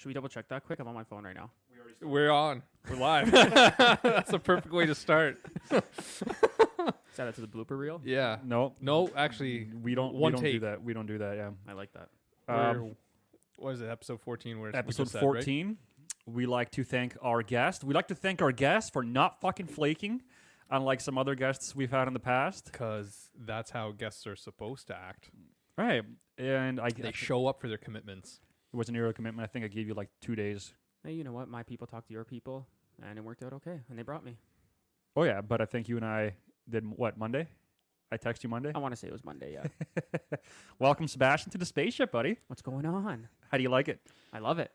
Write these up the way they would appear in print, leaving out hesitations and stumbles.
Should we double check that quick? I'm on my phone right now. We're on. We're live. That's a perfect way to start. Set that to the blooper reel. Yeah. No, Actually, we don't do that. We don't do that. Yeah. I like that. What is it? Episode 14. Where Episode 14. Right? We like to thank our guest. We like to thank our guests for not fucking flaking, unlike some other guests we've had in the past. Because that's how guests are supposed to act. Right. And they show up for their commitments. It was an earlier commitment. I think I gave you like 2 days. Hey, you know what? My people talked to your people, and it worked out okay, and they brought me. Oh, yeah, but I think you and I did, what, Monday? I text you Monday? I want to say it was Monday, yeah. Welcome, Sebastian, to the spaceship, buddy. What's going on? How do you like it? I love it.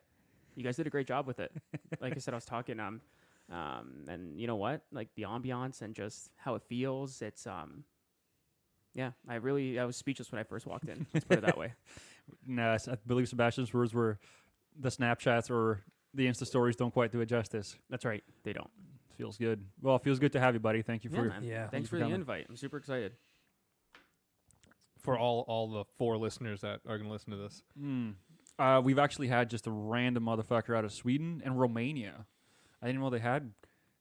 You guys did a great job with it. Like I said, I was talking, and you know what? Like the ambiance and just how it feels, it's, yeah, I was speechless when I first walked in. Let's put it that way. No, I believe Sebastian's words were the Snapchats or the Insta stories don't quite do it justice. That's right. They don't. Feels good. Well, it feels good to have you, buddy. Thank you for Thanks for the invite. I'm super excited. For all the 4 listeners that are going to listen to this. We've actually had just a random motherfucker out of Sweden and Romania. I didn't know they had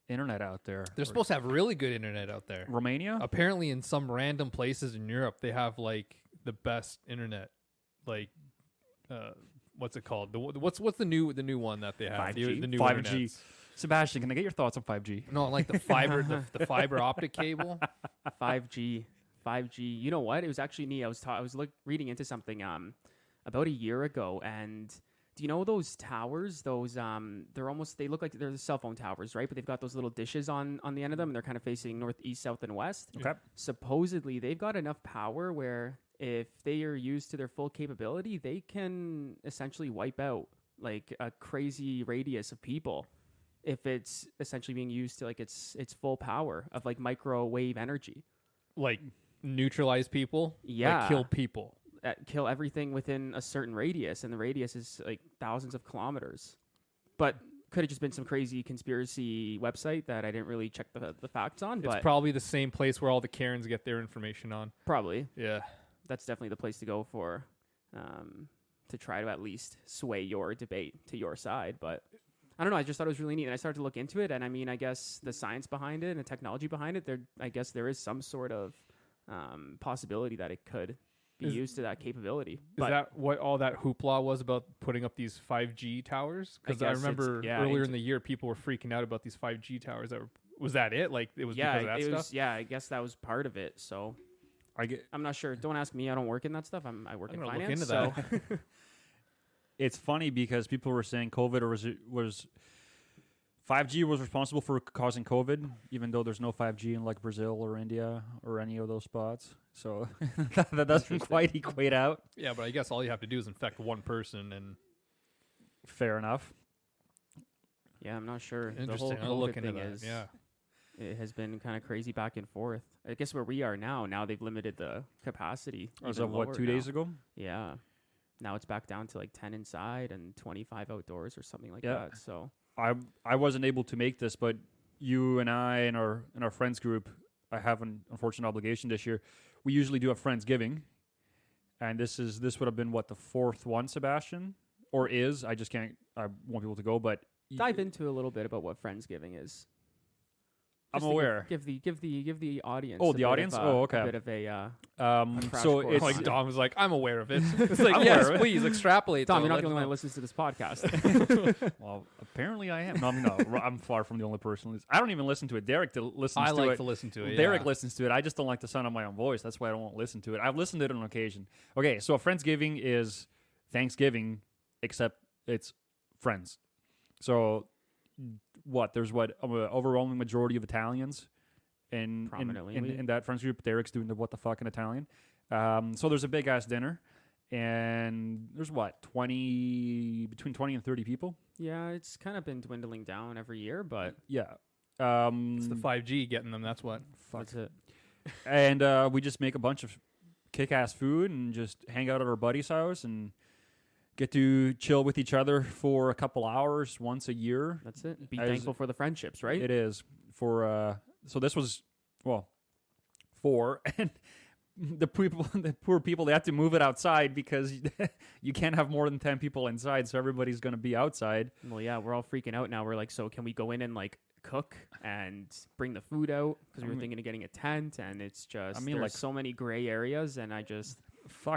internet out there. They're supposed to have really good internet out there. Romania? Apparently in some random places in Europe, they have like the best internet. Like, what's it called? What's the new one that they have? 5G? The new 5G. internets. Sebastian, can I get your thoughts on 5G? No, like the fiber, the fiber optic cable. 5G. You know what? It was actually me. I was reading into something about a year ago, and do you know those towers? Those they look like they're the cell phone towers, right? But they've got those little dishes on the end of them, and they're kind of facing north, east, south, and west. Okay. Supposedly, they've got enough power where if they are used to their full capability, they can essentially wipe out like a crazy radius of people. If it's essentially being used to like its full power of like microwave energy, like neutralize people, yeah, like kill people, kill everything within a certain radius, and the radius is like thousands of kilometers. But could have just been some crazy conspiracy website that I didn't really check the facts on. It's probably the same place where all the Karens get their information on. Probably, yeah. That's definitely the place to go for, to try to at least sway your debate to your side. But I don't know. I just thought it was really neat, and I started to look into it. And I mean, I guess the science behind it and the technology behind it, I guess there is some sort of possibility that it could be used to that capabiliity. Is that what all that hoopla was about putting up these 5G towers? Because I remember earlier in the year, people were freaking out about these 5G towers. Was that it? Like it was because of that stuff? Yeah, I guess that was part of it. So I'm not sure. Don't ask me. I don't work in that stuff. I work in finance. Look into that. It's funny because people were saying COVID was 5G was responsible for causing COVID, even though there's no 5G in like Brazil or India or any of those spots. So that doesn't quite equate out. Yeah, but I guess all you have to do is infect one person, and fair enough. Yeah, I'm not sure. Interesting. The whole I'll look COVID into thing that. It has been kind of crazy back and forth. I guess where we are now they've limited the capacity. As of what, 2 days ago? Yeah. Now it's back down to like 10 inside and 25 outdoors or something like that. So I wasn't able to make this, but you and I and our friends group, I have an unfortunate obligation this year. We usually do a Friendsgiving, and this would have been what, the 4th one, Sebastian, or is? I just can't. I want people to go, but dive into a little bit about what Friendsgiving is. I'm aware. Give the audience. Oh, the audience. Okay. A bit of a. So it's like Dom was like, I'm aware of it. It's like, yes, please extrapolate. Dom, you're not the only one that listens to this podcast. Well, apparently I am. No, I'm far from the only person. I don't even listen to it. Derek listens to it. I like to listen to it. Derek listens to it. I just don't like the sound of my own voice. That's why I don't listen to it. I've listened to it on occasion. Okay, so a Friendsgiving is Thanksgiving, except it's friends. So. There's an overwhelming majority of Italians in that friends group. Derek's doing the what the fuck in Italian. So there's a big ass dinner, and there's between 20 and 30 people. Yeah, it's kind of been dwindling down every year, but yeah, it's the 5G getting them. That's what. That's it. And we just make a bunch of kick-ass food and just hang out at our buddy's house and get to chill with each other for a couple hours once a year. That's it. Be thankful for the friendships, right? It is. So this was, 4. And the poor people, they have to move it outside because you can't have more than 10 people inside, so everybody's going to be outside. Well, yeah, we're all freaking out now. We're like, so can we go in and like cook and bring the food out? Because we were thinking of getting a tent, and it's just there's like so many gray areas, and I just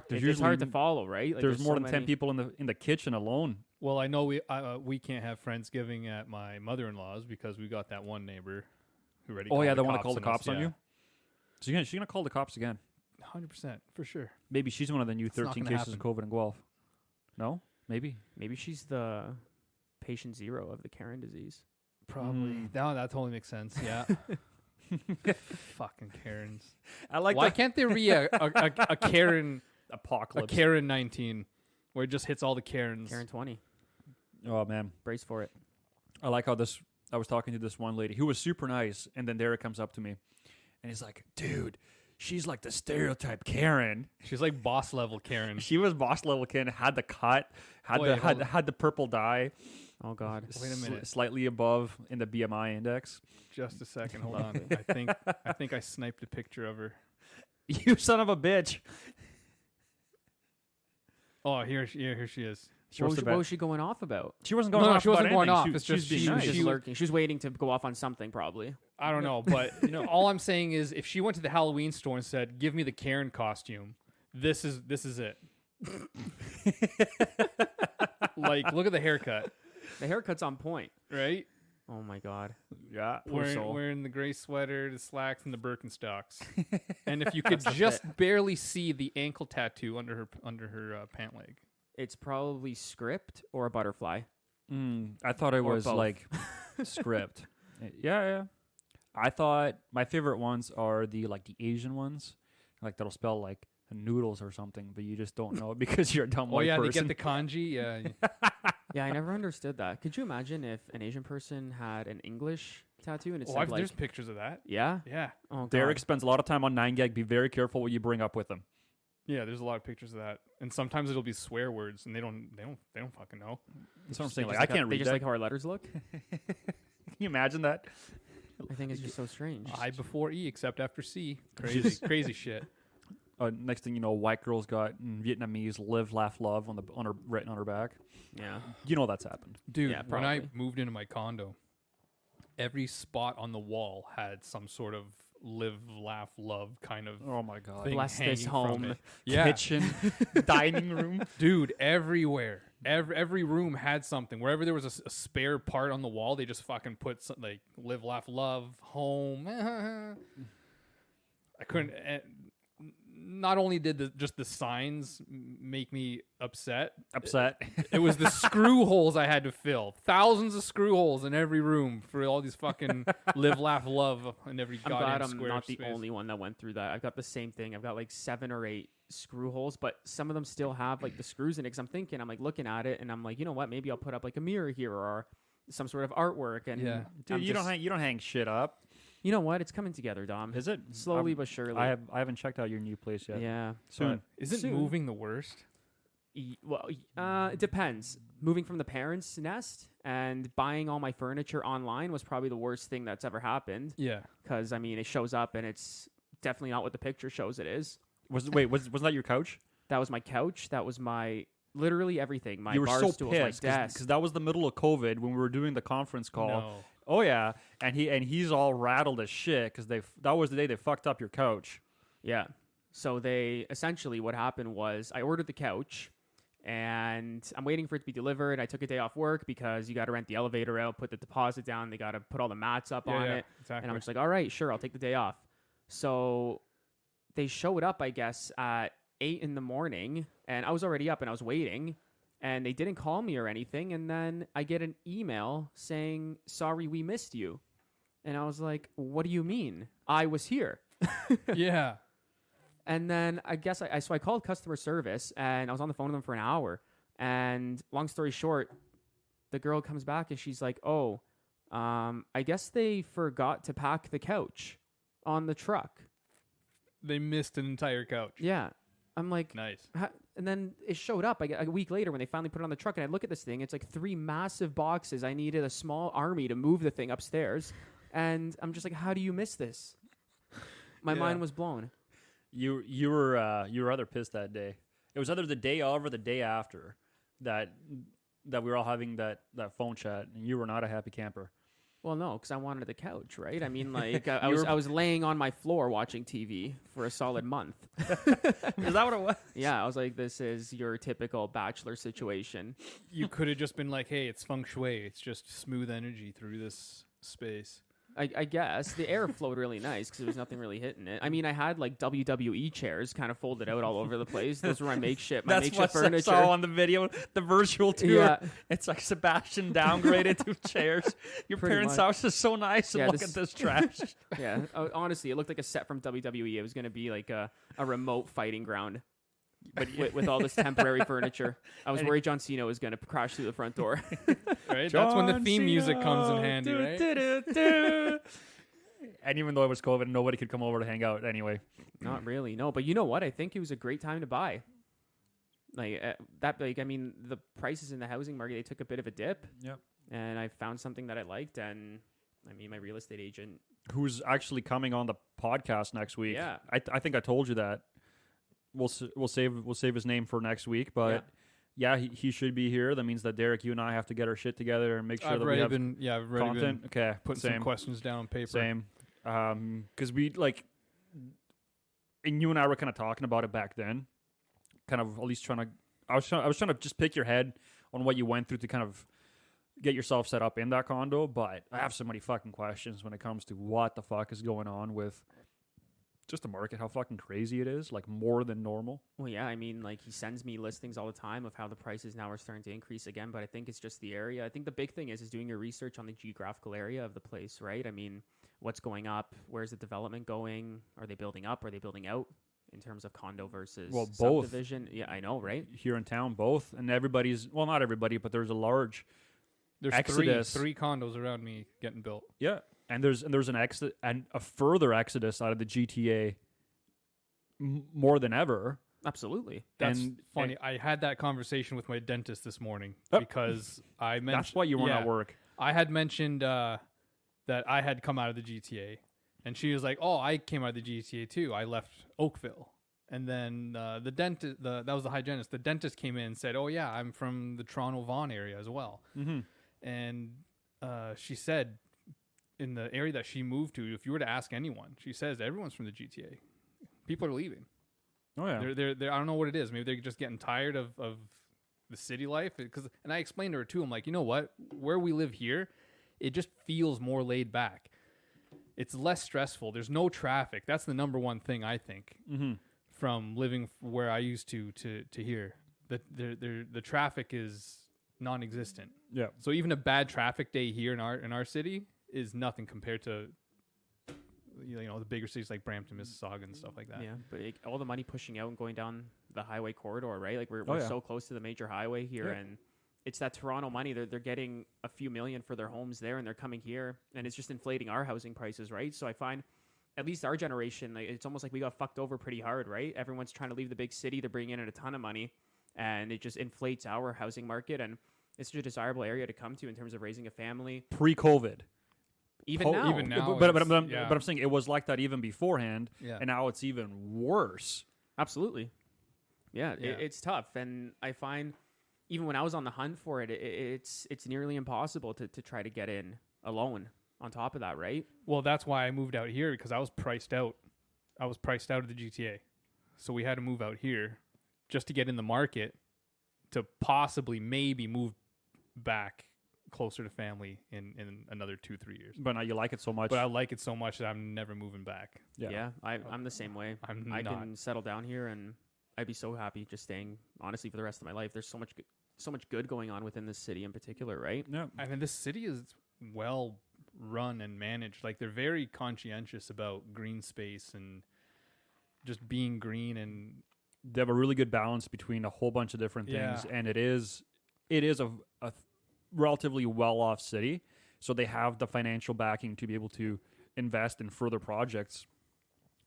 it's hard to follow, right? Like, there's more than 10 people in the kitchen alone. Well, I know we can't have Friendsgiving at my mother-in-law's because we got that one neighbor who already. Oh yeah, they want to call the cops on you. So she's gonna call the cops again. 100% for sure. Maybe she's one of the new 13 cases of COVID in Guelph. No, maybe she's the patient zero of the Karen disease. Probably. No, that totally makes sense. Yeah. Fucking Karens. I like. Why can't there be a Karen apocalypse? A Karen 19, where it just hits all the Karens. Karen 20. Oh man, brace for it. I like how this. I was talking to this one lady who was super nice, and then Derek comes up to me, and he's like, "Dude, she's like the stereotype Karen. She's like boss level Karen. She was boss level Karen. Had the cut. Had the purple dye. Oh God! Wait a minute. Slightly above in the BMI index. Just a second. Hold on. I think I sniped a picture of her. You son of a bitch! Oh, here she is. What was she going off about? She wasn't going off. She wasn't going off. It's just she was just lurking. She was waiting to go off on something, probably. I don't know, but all I'm saying is, if she went to the Halloween store and said, "Give me the Karen costume," this is it. Like, look at the haircut. The haircut's on point, right? Oh my God! Yeah, wearing the gray sweater, the slacks, and the Birkenstocks. And if you could just barely see the ankle tattoo under her pant leg. It's probably script or a butterfly. I thought it was both. like script. Yeah. I thought my favorite ones are the Asian ones, like that'll spell like noodles or something, but you just don't know because you're a dumb white person. They get the kanji. Yeah. Yeah, I never understood that. Could you imagine if an Asian person had an English tattoo and it said there's pictures of that. Yeah. Yeah. Oh, God. Derek spends a lot of time on 9gag. Be very careful what you bring up with him. Yeah, there's a lot of pictures of that, and sometimes it'll be swear words, and they don't fucking know. That's what I'm saying. Like, I can't read. They just like how our letters look. Can you imagine that? I think it's just so strange. I before E, except after C. Crazy shit. Next thing you know, white girl's got Vietnamese "live, laugh, love" written on her back. Yeah, you know that's happened, dude. Yeah, when I moved into my condo, every spot on the wall had some sort of "live, laugh, love" kind of. Oh my God! Bless this home. Yeah. Kitchen, dining room, dude. Everywhere, every room had something. Wherever there was a spare part on the wall, they just fucking put something like "live, laugh, love," home. I couldn't. Not only did the signs make me upset. It was the screw holes I had to fill. Thousands of screw holes in every room for all these fucking "live, laugh, love" in every goddamn square. I'm glad I'm not the only one that went through that. I've got the same thing. I've got like 7 or 8 screw holes, but some of them still have like the screws in it. Because I'm like looking at it, and I'm like, you know what? Maybe I'll put up like a mirror here or some sort of artwork. And yeah, dude, you don't hang shit up. You know what? It's coming together, Dom. Is it? Slowly but surely. I haven't checked out your new place yet. Yeah. Soon. Isn't moving the worst? Well, it depends. Moving from the parents' nest and buying all my furniture online was probably the worst thing that's ever happened. Yeah. Because, I mean, it shows up and it's definitely not what the picture shows it is. Wasn't that your couch? That was my couch. That was my... Literally everything. My you were bar so stools, pissed my desk. Because that was the middle of COVID when we were doing the conference call. No. Oh yeah, and he's all rattled as shit because that was the day they fucked up your couch. Yeah. So they essentially what happened was I ordered the couch and I'm waiting for it to be delivered. I took a day off work because you got to rent the elevator out, put the deposit down. They got to put all the mats up on it. Exactly. And I'm just like, all right, sure, I'll take the day off. So they showed up, I guess, at 8 in the morning, and I was already up and I was waiting. And they didn't call me or anything. And then I get an email saying, sorry, we missed you. And I was like, what do you mean? I was here. Yeah. And then I guess I called customer service and I was on the phone with them for an hour. And long story short, the girl comes back and she's like, oh, I guess they forgot to pack the couch on the truck. They missed an entire couch. Yeah. I'm like, nice. And then it showed up a week later when they finally put it on the truck. And I look at this thing. It's like 3 massive boxes. I needed a small army to move the thing upstairs. And I'm just like, how do you miss this? My mind was blown. You were rather pissed that day. It was either the day of or the day after that we were all having that phone chat, and you were not a happy camper. Well, no, because I wanted the couch, right? I mean, like I was laying on my floor watching TV for a solid month. Is that what it was? Yeah, I was like, this is your typical bachelor situation. You could have just been like, hey, it's feng shui. It's just smooth energy through this space. I guess the air flowed really nice because there was nothing really hitting it. I mean, I had like WWE chairs kind of folded out all over the place. Those were my makeshift furniture. I saw on the video, the virtual tour. Yeah. It's like Sebastian downgraded to chairs. Your parents' house is so nice, and look at this trash. Yeah, honestly, it looked like a set from WWE. It was going to be like a remote fighting ground. But with all this temporary furniture, I was worried John Cena was going to crash through the front door. Right? That's when the theme music comes in handy, right? And even though it was COVID, nobody could come over to hang out anyway. Not really, no. But you know what? I think it was a great time to buy. I mean, the prices in the housing market, they took a bit of a dip. Yep. And I found something that I liked, and I mean, my real estate agent, who's actually coming on the podcast next week. Yeah. I think I told you that. We'll save his name for next week, but yeah, he should be here. That means that Derek, you and I have to get our shit together and make sure that we have content. Okay, put some questions down on paper. Same, because we like, and you and I were kind of talking about it back then, kind of at least trying to. I was trying to just pick your head on what you went through to kind of get yourself set up in that condo, but I have so many fucking questions when it comes to what the fuck is going on with just the market, how fucking crazy it is, like more than normal. Well, yeah, I mean, like he sends me listings all the time of how the prices now are starting to increase again, but I think it's just the area. I think the big thing is doing your research on the geographical area of the place, right? I mean, what's going up? Where's the development going? Are they building up? Are they building out in terms of condo versus subdivision? Yeah, I know, right? Here in town, both. And everybody's, well, not everybody, but there's a large exodus. Three condos around me getting built. Yeah. And there's an exit and a further exodus out of the GTA more than ever. Absolutely. That's funny. I had that conversation with my dentist this morning because I mentioned that's why you weren't at work. I had mentioned that I had come out of the GTA, and she was like, "Oh, I came out of the GTA too. I left Oakville." And then the dentist, that was the hygienist. The dentist came in and said, "Oh yeah, I'm from the Toronto Vaughan area as well." Mm-hmm. And she said, in the area that she moved to, if you were to ask anyone, she says everyone's from the GTA. People are leaving. Oh yeah, they're I don't know what it is. Maybe they're just getting tired of the city life. And I explained to her too. I'm like, you know what? Where we live here, it just feels more laid back. It's less stressful. There's no traffic. That's the number one thing I think from living where I used to here. The traffic is non-existent. Yeah. So even a bad traffic day here in our city is nothing compared to the bigger cities like Brampton, Mississauga, and stuff like that. Yeah, but all the money pushing out and going down the highway corridor, right? Like we're so close to the major highway here, and it's that Toronto money. They're getting a few million for their homes there, and they're coming here, and it's just inflating our housing prices, right? So I find, at least our generation, like, it's almost like we got fucked over pretty hard, right? Everyone's trying to leave the big city. They're bringing in a ton of money, and it just inflates our housing market, and it's such a desirable area to come to in terms of raising a family. Pre-COVID. Even now, but I'm saying it was like that even beforehand, and now it's even worse. Absolutely, it's tough, and I find even when I was on the hunt for it, it's nearly impossible to try to get in alone. On top of that, right? Well, that's why I moved out here, because I was priced out. I was priced out of the GTA, so we had to move out here just to get in the market to possibly maybe move back closer to family in another 2-3 years. But now you like it so much. But I like it so much that I'm never moving back. Yeah, I'm the same way. I can settle down here, and I'd be so happy just staying, honestly, for the rest of my life. There's so much good going on within this city in particular, right? Yeah. I mean, this city is well run and managed. Like, they're very conscientious about green space and just being green, and they have a really good balance between a whole bunch of different things, and it is a relatively well-off city, so they have the financial backing to be able to invest in further projects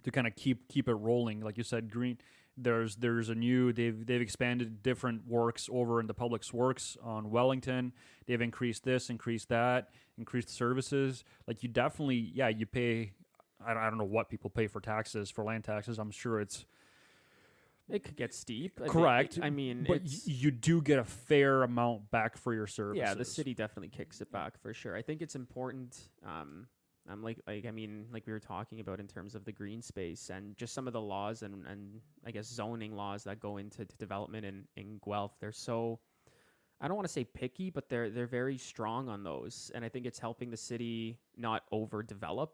to kind of keep it rolling. Like you said, green. There's a new. They've expanded different works over in the public works on Wellington. They've increased this, increased that, increased services. Like, you definitely, you pay I don't know what people pay for taxes, for land taxes. I'm sure it could get steep. correct. I mean, but you do get a fair amount back for your services. Yeah, the city definitely kicks it back for sure. I think it's important. I'm like we were talking about in terms of the green space and just some of the laws and I guess zoning laws that go into development in Guelph. They're so, I don't want to say picky, but they're very strong on those, and I think it's helping the city not overdevelop.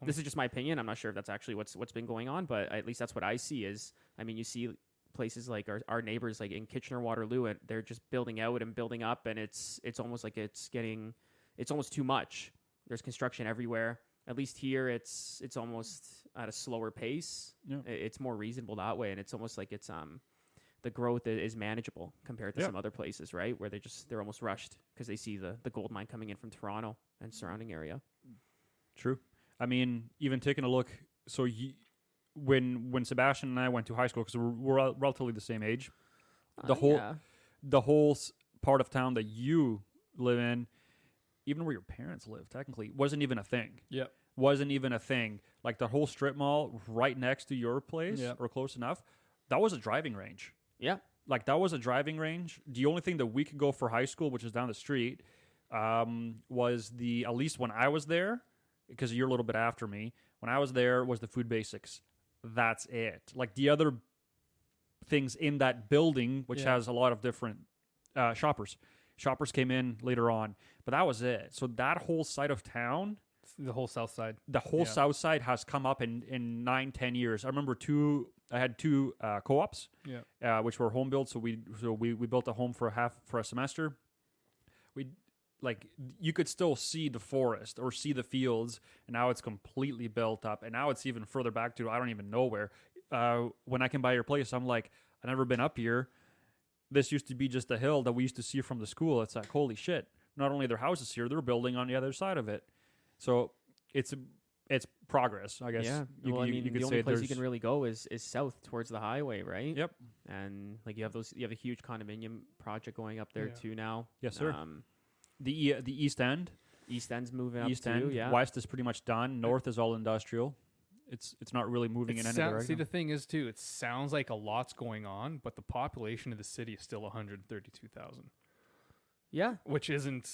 This is just my opinion. I'm not sure if that's actually what's been going on, but at least that's what I see. Is, I mean, you see places like our neighbors, like in Kitchener-Waterloo, and they're just building out and building up, and it's almost like it's almost too much. There's construction everywhere. At least here, it's almost at a slower pace. Yeah. It's more reasonable that way, and it's almost like it's the growth is manageable compared to some other places, right? Where they're almost rushed because they see the gold mine coming in from Toronto and surrounding area. True. I mean, even taking a look, so when Sebastian and I went to high school, because we're relatively the same age, the whole part of town that you live in, even where your parents live, technically, wasn't even a thing. Yep. Wasn't even a thing. Like the whole strip mall right next to your place, or close enough, that was a driving range. Yeah. Like that was a driving range. The only thing that we could go for high school, which is down the street, was at least when I was there, because you're a little bit after me, when I was there was the Food Basics. That's it. Like the other things in that building, which has a lot of different shoppers. Shoppers came in later on, but that was it. So that whole side of town, the whole south side, south side has come up in 9-10 years. I remember I had two co-ops, which were home built. So we built a home for a semester. You could still see the forest or see the fields, and now it's completely built up, and now it's even further back to I don't even know where. When I came by your place, I'm like, I've never been up here. This used to be just a hill that we used to see from the school. It's like, holy shit. Not only are there houses here, they're building on the other side of it. So it's progress, I guess. Yeah. You could the only say place you can really go is south towards the highway, right? Yep. And like you have a huge condominium project going up there too now. Yes, sir. The East End. East End's moving up East End. too, yeah. West is pretty much done. North is all industrial. It's not really moving in any direction. See, the thing is, too, it sounds like a lot's going on, but the population of the city is still 132,000. Yeah. Which isn't...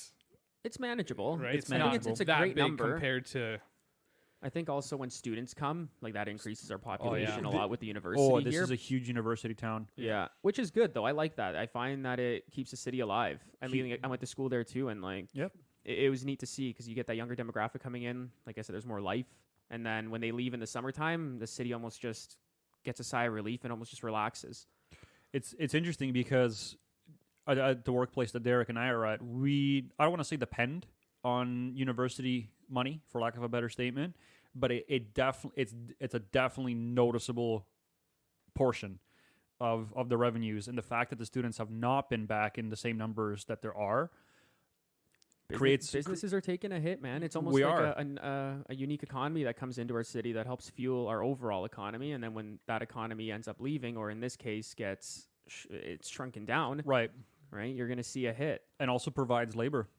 It's manageable. Right? It's manageable. It's a great number. Compared to... I think also when students come, like that increases our population a lot with the university here. This is a huge university town. Yeah. Which is good, though. I like that. I find that it keeps the city alive. I mean, I went to school there, too, and it was neat to see because you get that younger demographic coming in. Like I said, there's more life. And then when they leave in the summertime, the city almost just gets a sigh of relief and almost just relaxes. It's interesting because at the workplace that Derek and I are at, I don't want to say depend on university money, for lack of a better statement, but it's a definitely noticeable portion of the revenues, and the fact that the students have not been back in the same numbers that there are. Businesses are taking a hit, man. It's almost a unique economy that comes into our city that helps fuel our overall economy, and then when that economy ends up leaving, or in this case it's shrunken down, right, you're going to see a hit. And also provides labor,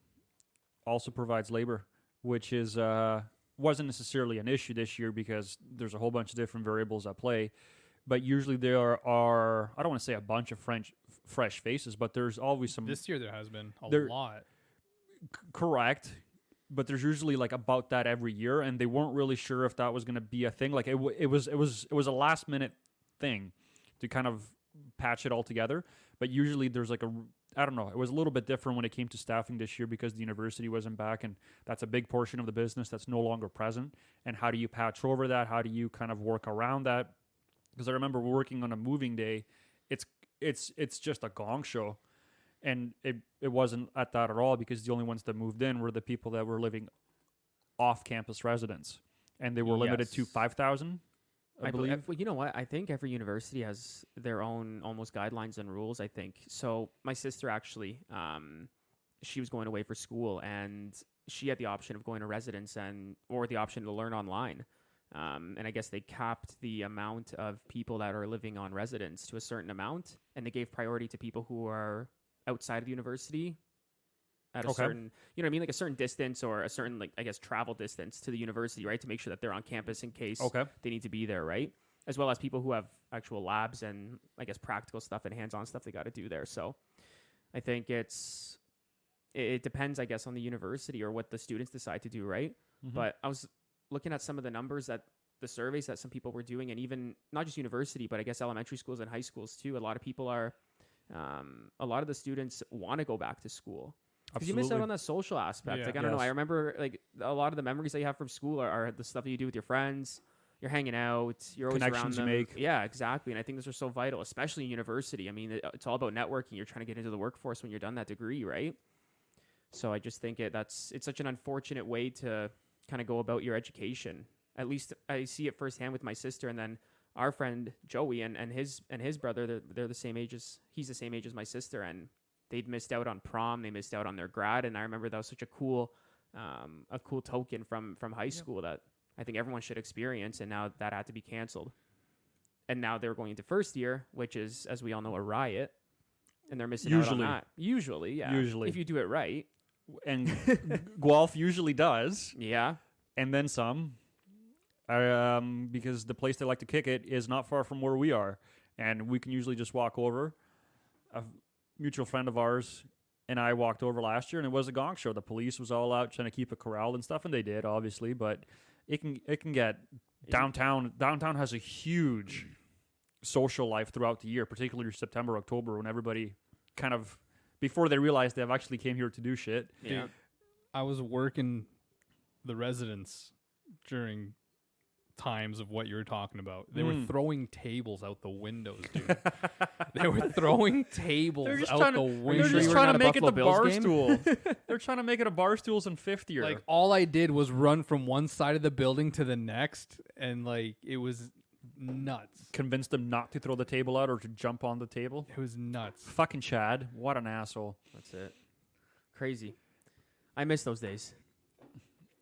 which is wasn't necessarily an issue this year because there's a whole bunch of different variables at play, but usually there are, I don't want to say a bunch of fresh faces, but there's always some. This year there has been a lot. Correct, but there's usually like about that every year, and they weren't really sure if that was going to be a thing. Like it was a last minute thing to kind of patch it all together. But usually there's like I don't know. It was a little bit different when it came to staffing this year because the university wasn't back, and that's a big portion of the business that's no longer present. And how do you patch over that? How do you kind of work around that? Because I remember working on a moving day. It's just a gong show. And it wasn't at that at all because the only ones that moved in were the people that were living off-campus residents. And they were limited to 5,000, I believe. You know what? I think every university has their own almost guidelines and rules, I think. So my sister actually, she was going away for school, and she had the option of going to residence or the option to learn online. And I guess they capped the amount of people that are living on residence to a certain amount, and they gave priority to people who are outside of the university at a certain, you know what I mean, like a certain distance or a certain, like, I guess, travel distance to the university, right, to make sure that they're on campus in case they need to be there, right, as well as people who have actual labs and, I guess, practical stuff and hands-on stuff they got to do there. So I think it depends, I guess, on the university or what the students decide to do, right? But I was looking at some of the numbers that the surveys that some people were doing, and even not just university, but I guess elementary schools and high schools too. A lot of people are, a lot of the students want to go back to school because you miss out on that social aspect. Yeah. Like, I don't know. I remember like a lot of the memories that you have from school are the stuff that you do with your friends. You're hanging out. You're always Connections around them. you make. Yeah, exactly. And I think those are so vital, especially in university. I mean, it's all about networking. You're trying to get into the workforce when you're done that degree, right? So I just think it's such an unfortunate way to kind of go about your education. At least I see it firsthand with my sister, and then our friend Joey and his brother. They're the same age as he's the same age as my sister, and they'd missed out on prom. They missed out on their grad, and I remember that was such a cool token from high school that I think everyone should experience. And now that had to be canceled, and now they're going into first year, which is, as we all know, a riot, and they're missing out on that. Usually, if you do it right, and Guelph usually does, and then some. Because the place they like to kick it is not far from where we are, and we can usually just walk over. A mutual friend of ours and I walked over last year, and it was a gong show. The police was all out trying to keep it corralled and stuff, and they did, obviously. But it can get downtown. Downtown has a huge social life throughout the year, particularly September, October, when everybody kind of, before they realize they've actually came here to do shit. Yeah. Dude, I was working the residence during times of what you're talking about. They were throwing tables out the windows, dude. They were throwing tables out the windows. They're just trying to make it the bar stool. They're trying to make it a bar stools in fifth year. Like, all I did was run from one side of the building to the next, and like, it was nuts. Convinced them not to throw the table out or to jump on the table. It was nuts. Fucking Chad. What an asshole. That's it. Crazy. I miss those days.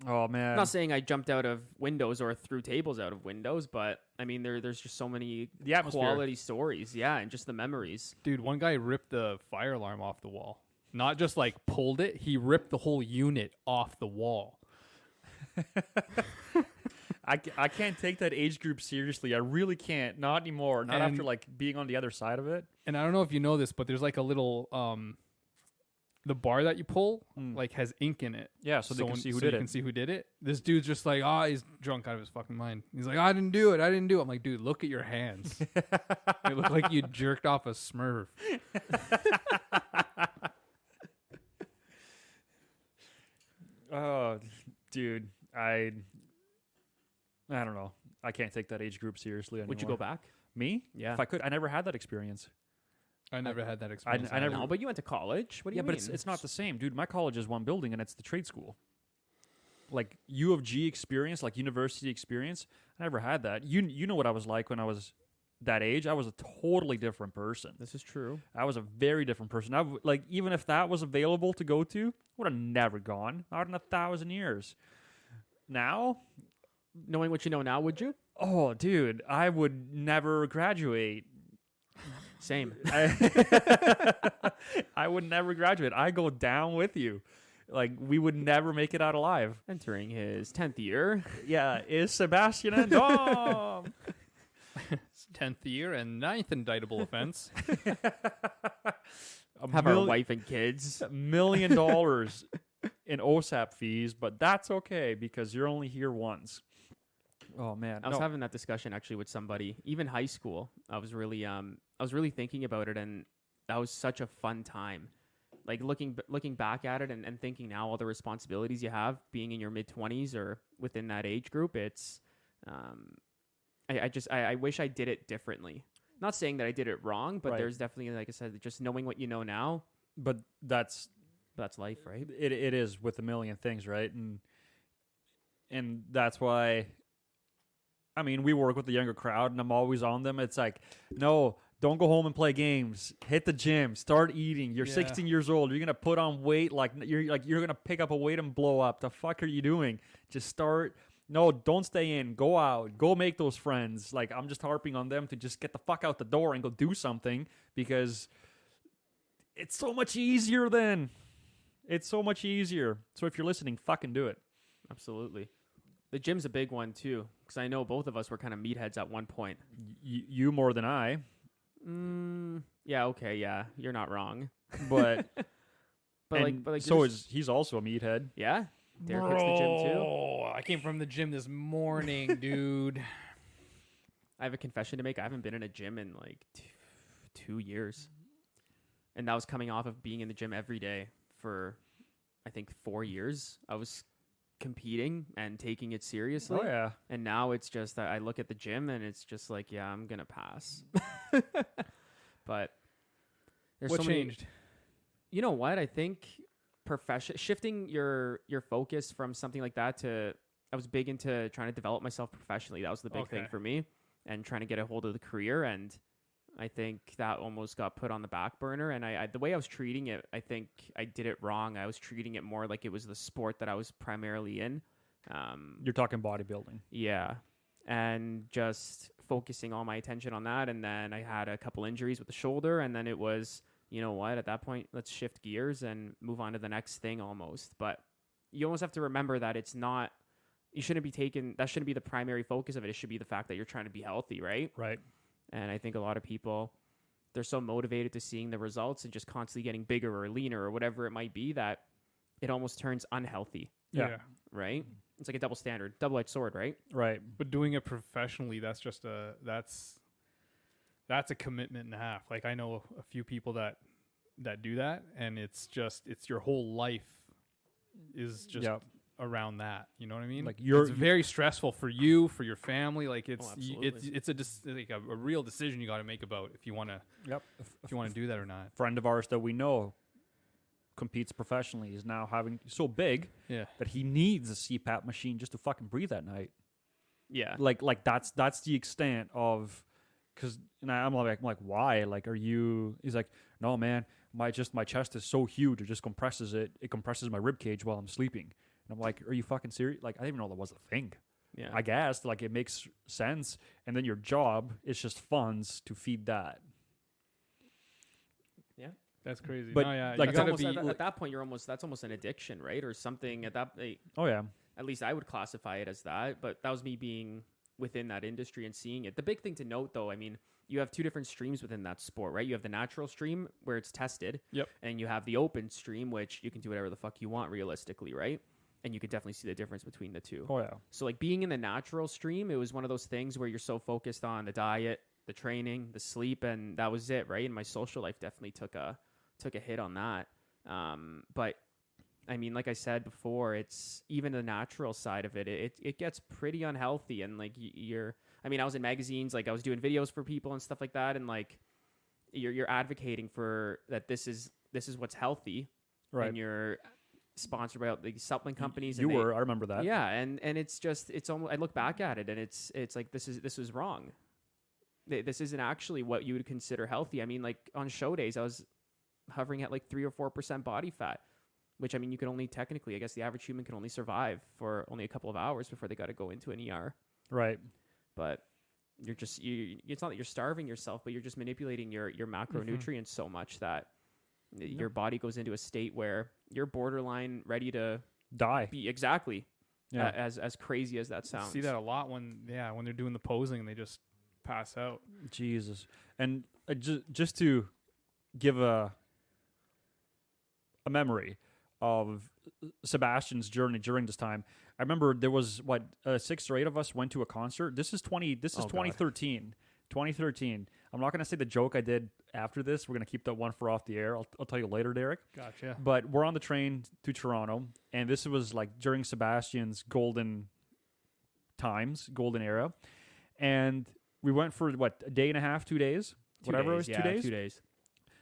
Oh, man. I'm not saying I jumped out of windows or threw tables out of windows, but I mean, there's just so many quality stories. Yeah, and just the memories. Dude, one guy ripped the fire alarm off the wall. Not just like pulled it, he ripped the whole unit off the wall. I can't take that age group seriously. I really can't. Not anymore. Not after like being on the other side of it. And I don't know if you know this, but there's like a little the bar that you pull like has ink in it. Yeah, so they can see who did it. You can see who did it. This dude's just like, he's drunk out of his fucking mind. He's like, I didn't do it. I'm like, dude, look at your hands. They look like you jerked off a Smurf. Oh, dude, I don't know. I can't take that age group seriously anymore. Would you go back? Me? Yeah. If I could. I never had that experience. I never had that experience. I never. No, but you went to college. What do you mean? But it's not the same, dude. My college is one building, and it's the trade school. Like U of G experience, like university experience. I never had that. You know what I was like when I was that age. I was a totally different person. This is true. I was a very different person. Like, even if that was available to go to, would have never gone. Not in 1,000 years. Now, knowing what you know now, would you? Oh, dude, I would never graduate. Same. I would never graduate. I go down with you. Like, we would never make it out alive. Entering his 10th year. Yeah, is Sebastian and Dom. 10th year and 9th indictable offense. Have our wife and kids. $1 million in OSAP fees, but that's okay because you're only here once. Oh man, I was having that discussion actually with somebody, even high school. I was really thinking about it, and that was such a fun time. Like looking back at it and thinking now all the responsibilities you have being in your mid-20s or within that age group, it's I wish I did it differently. Not saying that I did it wrong, but there's definitely, like I said, just knowing what you know now. But that's life, right? It is with a million things, right? And that's why, I mean, we work with the younger crowd, and I'm always on them. It's like, no, don't go home and play games. Hit the gym. Start eating. You're 16 years old. You're gonna put on weight you're gonna pick up a weight and blow up. The fuck are you doing? Just start. No, don't stay in. Go out. Go make those friends. Like, I'm just harping on them to just get the fuck out the door and go do something because it's so much easier then. It's so much easier. So if you're listening, fucking do it. Absolutely. The gym's a big one too, because I know both of us were kind of meatheads at one point. You more than I. Yeah. Okay. Yeah. You're not wrong. But but so he's also a meathead. Yeah. Derek hits the gym too. Oh, I came from the gym this morning, dude. I have a confession to make. I haven't been in a gym in like 2 years. And that was coming off of being in the gym every day for, I think, 4 years. I was competing and taking it seriously. Oh, yeah. And now it's just that I look at the gym and it's just like, yeah, I'm going to pass. But there's What so many, changed? you know what? I think shifting your focus from something like that to, I was big into trying to develop myself professionally. That was the big thing for me, and trying to get a hold of the career. And I think that almost got put on the back burner. And I the way I was treating it, I think I did it wrong. I was treating it more like it was the sport that I was primarily in. You're talking bodybuilding. Yeah. And just focusing all my attention on that. And then I had a couple injuries with the shoulder. And then it was, you know what, at that point, let's shift gears and move on to the next thing almost. But you almost have to remember that it's not, that shouldn't be the primary focus of it. It should be the fact that you're trying to be healthy, right? Right. And I think a lot of people, they're so motivated to seeing the results and just constantly getting bigger or leaner or whatever it might be that it almost turns unhealthy, Yeah. right? It's like a double standard, double-edged sword, right? Right. But doing it professionally, that's a commitment and a half. Like, I know a few people that do that, and it's your whole life is just around that. You know what I mean? Like it's very stressful for you, for your family. Like it's absolutely. a real decision you got to make about if you want to do that or not. Friend of ours that we know competes professionally is now so big that he needs a CPAP machine just to fucking breathe at night. Yeah. Like that's the extent of, because I'm like, why? Like, are you? He's like, no, man, my chest is so huge, it just compresses it. It compresses my rib cage while I'm sleeping. And I'm like, are you fucking serious? Like, I didn't even know that was a thing. Yeah. I guess like it makes sense. And then your job is just funds to feed that. Yeah. That's crazy. But, no, yeah, like, you gotta Almost, be at that point, that's almost an addiction, right? Or something at that. Oh yeah. At least I would classify it as that. But that was me being within that industry and seeing it. The big thing to note, though, I mean, you have two different streams within that sport, right? You have the natural stream where it's tested. Yep. And you have the open stream, which you can do whatever the fuck you want realistically, right? And you could definitely see the difference between the two. Oh yeah. So like being in the natural stream, it was one of those things where you're so focused on the diet, the training, the sleep, and that was it, right? And my social life definitely took a hit on that. But I mean, like I said before, it's even the natural side of it. It gets pretty unhealthy, and like I mean, I was in magazines, like I was doing videos for people and stuff like that, and like you're advocating for that. This is what's healthy, right? And you're sponsored by the supplement companies. I remember that. Yeah, and it's almost, I look back at it and it's like this is wrong. This isn't actually what you would consider healthy. I mean, like on show days, I was hovering at like 3 or 4% body fat, which I mean, you can only technically, I guess the average human can only survive for only a couple of hours before they got to go into an ER. Right. But you're just it's not that you're starving yourself, but you're just manipulating your macronutrients so much that your body goes into a state where you're borderline ready to die. Exactly. Yeah. As crazy as that sounds. see that a lot when they're doing the posing and they just pass out. Jesus. And just to give a memory of Sebastian's journey during this time, I remember there was 6 or 8 of us went to a concert. This is 2013. 2013. I'm not going to say the joke I did after this. We're going to keep that one for off the air. I'll tell you later, Derek. Gotcha. But we're on the train to Toronto, and this was like during Sebastian's golden times, golden era. And we went for a day and a half, 2 days? 2 Whatever days, it was, 2 days? 2 days.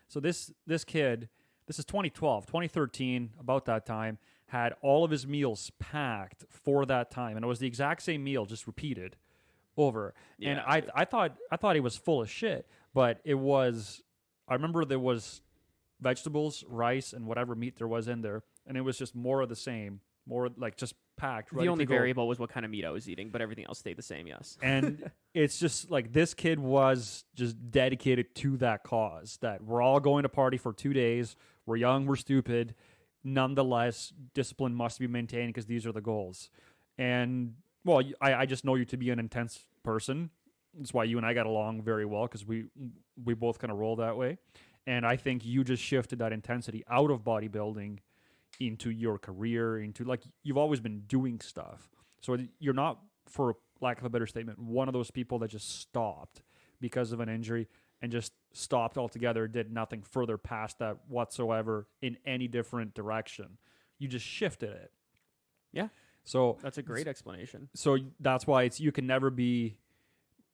So this kid, this is 2012, 2013, about that time, had all of his meals packed for that time. And it was the exact same meal, just repeated over. Yeah. And I thought he was full of shit, but it was, I remember there was vegetables, rice, and whatever meat there was in there. And it was just more of the same, more like just packed. The only variable was what kind of meat I was eating, but everything else stayed the same, yes. And it's just like this kid was just dedicated to that cause, that we're all going to party for 2 days. We're young, we're stupid. nonetheless, discipline must be maintained because these are the goals. And well, I just know you to be an intense person. That's why you and I got along very well, because we both kind of roll that way. And I think you just shifted that intensity out of bodybuilding into your career, into like you've always been doing stuff. So you're not, for lack of a better statement, one of those people that just stopped because of an injury and just stopped altogether, did nothing further past that whatsoever in any different direction. You just shifted it. Yeah. So that's a great explanation. So that's why you can never be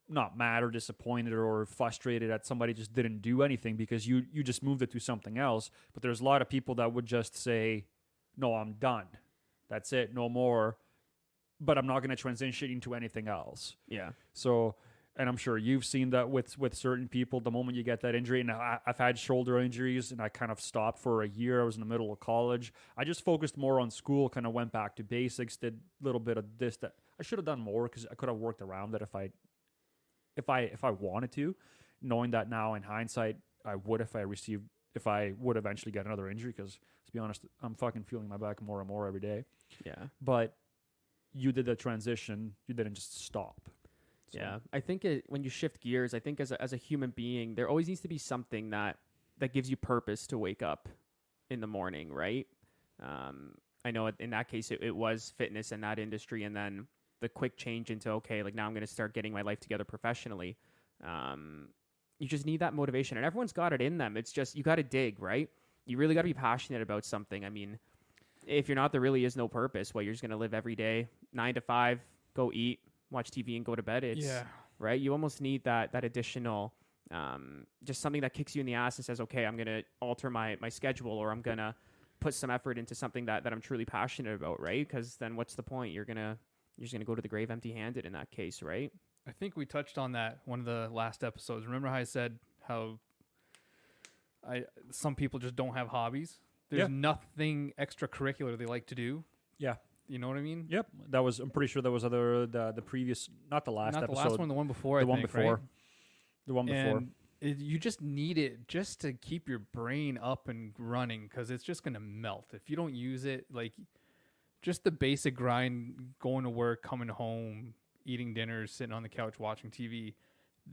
not mad or disappointed or frustrated that somebody just didn't do anything, because you just moved it to something else. But there's a lot of people that would just say, no, I'm done. That's it. No more. But I'm not going to transition into anything else. Yeah. So, and I'm sure you've seen that with certain people, the moment you get that injury. And I've had shoulder injuries, and I kind of stopped for a year. I was in the middle of college. I just focused more on school, kind of went back to basics, did a little bit of this, that. I should have done more, because I could have worked around it if I wanted to, knowing that now in hindsight, I would if I would eventually get another injury, because to be honest, I'm fucking feeling my back more and more every day. Yeah. But you did the transition. You didn't just stop. So. Yeah. I think when you shift gears, I think as a human being, there always needs to be something that gives you purpose to wake up in the morning, right? I know in that case, it was fitness in that industry, and then the quick change into, okay, like now I'm going to start getting my life together professionally. You just need that motivation, and everyone's got it in them. It's just, you got to dig, right? You really got to be passionate about something. I mean, if you're not, there really is no purpose. Well, you're just going to live every day, 9 to 5, go eat, watch TV, and go to bed. Right. You almost need that additional, just something that kicks you in the ass and says, okay, I'm going to alter my schedule, or I'm going to put some effort into something that I'm truly passionate about. Right. Because then what's the point? You're just going to go to the grave empty-handed in that case, right? I think we touched on that one of the last episodes. Remember how I said how some people just don't have hobbies? There's nothing extracurricular they like to do. Yeah. You know what I mean? Yep. I'm pretty sure that was the previous, not the last episode. Not the last one, the one before, The one before. And you just need it just to keep your brain up and running, because it's just going to melt. If you don't use it, like... just the basic grind, going to work, coming home, eating dinner, sitting on the couch, watching TV,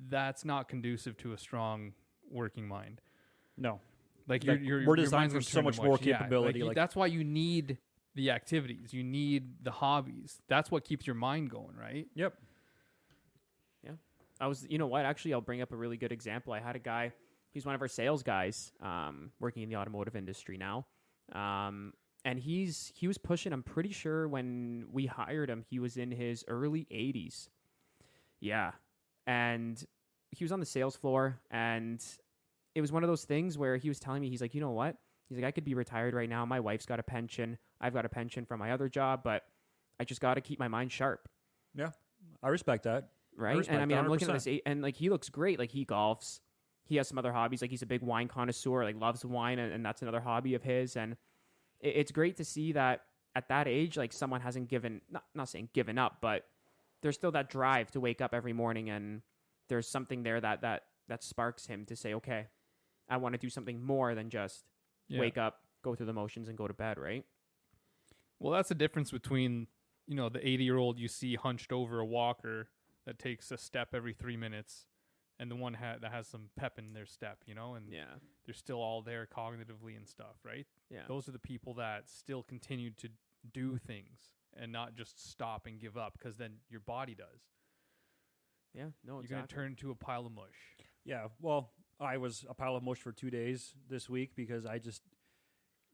that's not conducive to a strong working mind. No. Like we're designed for so much more capability. Yeah, like that's why you need the activities. You need the hobbies. That's what keeps your mind going, right? Yep. Yeah. You know what? Actually, I'll bring up a really good example. I had a guy, he's one of our sales guys, working in the automotive industry now. And he was pushing, I'm pretty sure when we hired him, he was in his early 80s. Yeah. And he was on the sales floor, and it was one of those things where he was telling me, he's like, you know what? He's like, I could be retired right now. My wife's got a pension. I've got a pension from my other job, but I just got to keep my mind sharp. Yeah. I respect that. Right. And I mean, 100%. I'm looking at this, and like, he looks great. Like, he golfs. He has some other hobbies. Like, he's a big wine connoisseur, like loves wine. And that's another hobby of his. And it's great to see that at that age, like, someone hasn't not saying given up, but there's still that drive to wake up every morning, and there's something there that sparks him to say, okay, I want to do something more than just wake up, go through the motions, and go to bed, right? Well, that's the difference between, the 80-year-old you see hunched over a walker that takes a step every 3 minutes, and the one that has some pep in their step, and they're still all there cognitively and stuff, right? Yeah. Those are the people that still continue to do things and not just stop and give up, because then your body does. Yeah, no, You're going to turn into a pile of mush. Yeah, well, I was a pile of mush for 2 days this week, because I just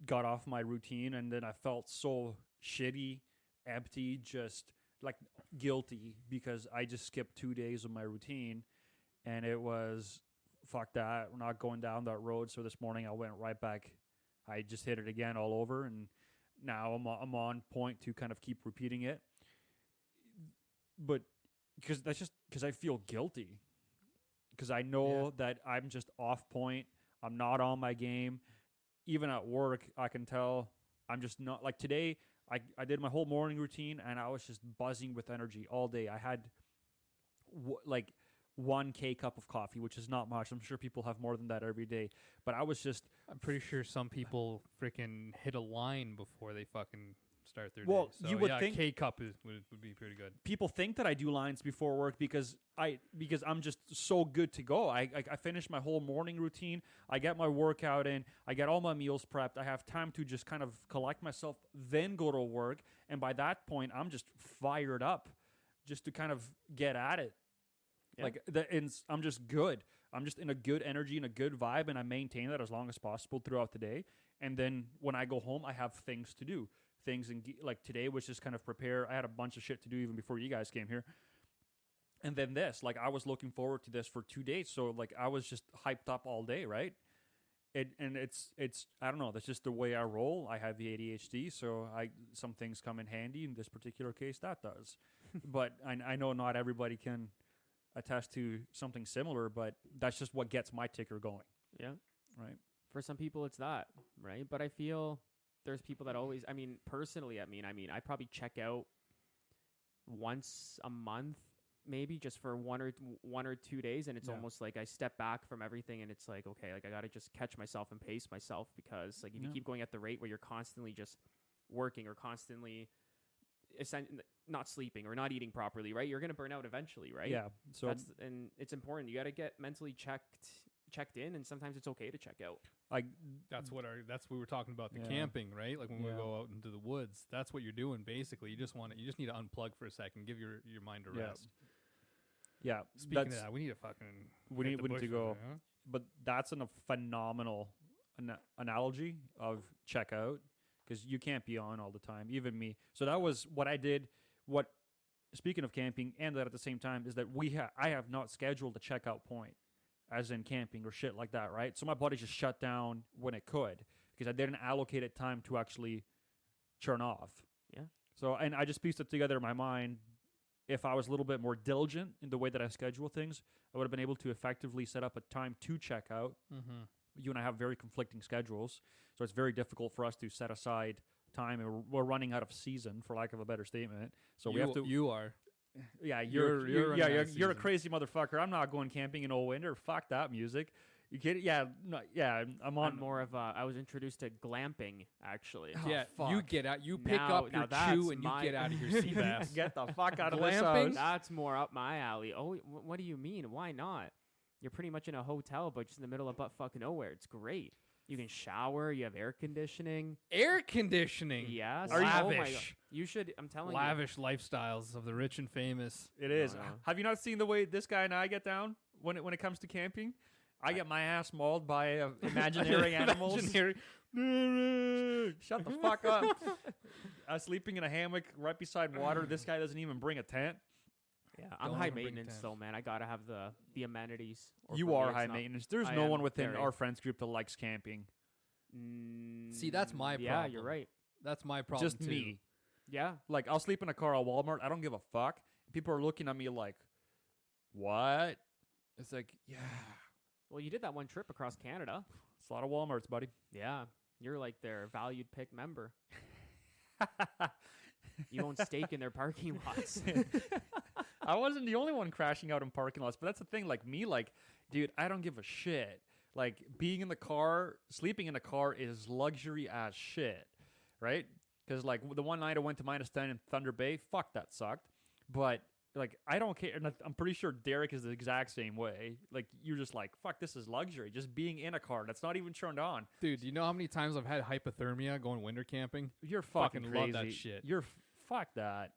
got off my routine, and then I felt so shitty, empty, just like guilty, because I just skipped 2 days of my routine, and it was, fuck that, we're not going down that road. So this morning I went right back. I just hit it again all over, and now I'm on point to kind of keep repeating it. But because I feel guilty, because I know that I'm just off point. I'm not on my game. Even at work, I can tell I'm just not. Like today, I did my whole morning routine, and I was just buzzing with energy all day. I had one K cup of coffee, which is not much. I'm sure people have more than that every day. But I was just I'm pretty sure some people freaking hit a line before they fucking start their Well, day. So, you would think- K cup would be pretty good. people think that I do lines before work because I'm just so good to go. I finish my whole morning routine. I get my workout in. I get all my meals prepped. I have time to just kind of collect myself, then go to work. And by that point, I'm just fired up, just to kind of get at it. Yeah. I'm just good. I'm just in a good energy and a good vibe, and I maintain that as long as possible throughout the day. And then when I go home, I have things to do. Like today was just kind of prepare. I had a bunch of shit to do even before you guys came here. And then this, like I was looking forward to this for 2 days. So like I was just hyped up all day, right? It's I don't know, that's just the way I roll. I have the ADHD, so some things come in handy. In this particular case, that does. But I know not everybody can attest to something similar, but that's just what gets my ticker going. Yeah. Right. For some people, it's that, right? But I feel there's people that always, personally, I probably check out once a month, maybe just for one or 2 days. And it's almost like I step back from everything and it's like, okay, like I got to just catch myself and pace myself, because like if you keep going at the rate where you're constantly just working or constantly not sleeping or not eating properly, right? You're going to burn out eventually, right? Yeah. So and it's important. You got to get mentally checked in, and sometimes it's okay to check out. That's what we were talking about, the camping, right? Like when we go out into the woods, that's what you're doing basically. You just need to unplug for a second, give your mind a rest. Yeah. Speaking of that, we need to fucking we need to go. Huh? But that's a phenomenal analogy of checkout, because you can't be on all the time, even me. So that was what I did. Speaking of camping, and that at the same time is that I have not scheduled a checkout point, as in camping or shit like that, right? So my body just shut down when it could, because I didn't allocate it time to actually turn off. Yeah. So, and I just pieced it together in my mind. If I was a little bit more diligent in the way that I schedule things, I would have been able to effectively set up a time to check out. Mm-hmm. You and I have very conflicting schedules, so it's very difficult for us to set aside time, and we're running out of season, for lack of a better statement. So we have to. You are. Yeah, you're a a crazy motherfucker. I'm not going camping in old winter. Fuck that music. You kidding? Yeah, no, yeah. I'm more of I was introduced to glamping, actually. Yeah, fuck. you get out. You pick up your chew and you get out of your sea bass. Get the fuck out of this Glamping? house. That's more up my alley. Oh, what do you mean? Why not? You're pretty much in a hotel, but just in the middle of butt fucking nowhere. It's great. You can shower. You have air conditioning. Air conditioning. Yeah. Are you- Oh my Lavish. God. You should. I'm telling Lavish lifestyles of the rich and famous. It is. No. Have you not seen the way this guy and I get down when it comes to camping? I get my ass mauled by imaginary animals. Shut the fuck up. I was sleeping in a hammock right beside water. This guy doesn't even bring a tent. you. Yeah. I'm Don't high even bring maintenance, tents. though, man. I gotta have the amenities. Or You for me, are it's high not- maintenance. There's I no am one within very. our friends group that likes camping. See, that's my problem. Yeah, you're right. That's my problem Just too. me. Yeah. Like, I'll sleep in a car at Walmart. I don't give a fuck. People are looking at me like, what? It's like, yeah. Well, you did that one trip across Canada. It's a lot of Walmarts, buddy. Yeah. You're like their valued pick member. You own stake in their parking lots. I wasn't the only one crashing out in parking lots, but that's the thing. Like, me, like, dude, I don't give a shit. Like, being in the car, sleeping in a car is luxury as shit, right? Because, like, the one night I went to -10 in Thunder Bay, fuck, that sucked. But, like, I don't care. And I'm pretty sure Derek is the exact same way. Like, you're just like, fuck, this is luxury. Just being in a car that's not even turned on. Dude, do you know how many times I've had hypothermia going winter camping? You're fucking Fucking crazy. love that shit. Fuck that.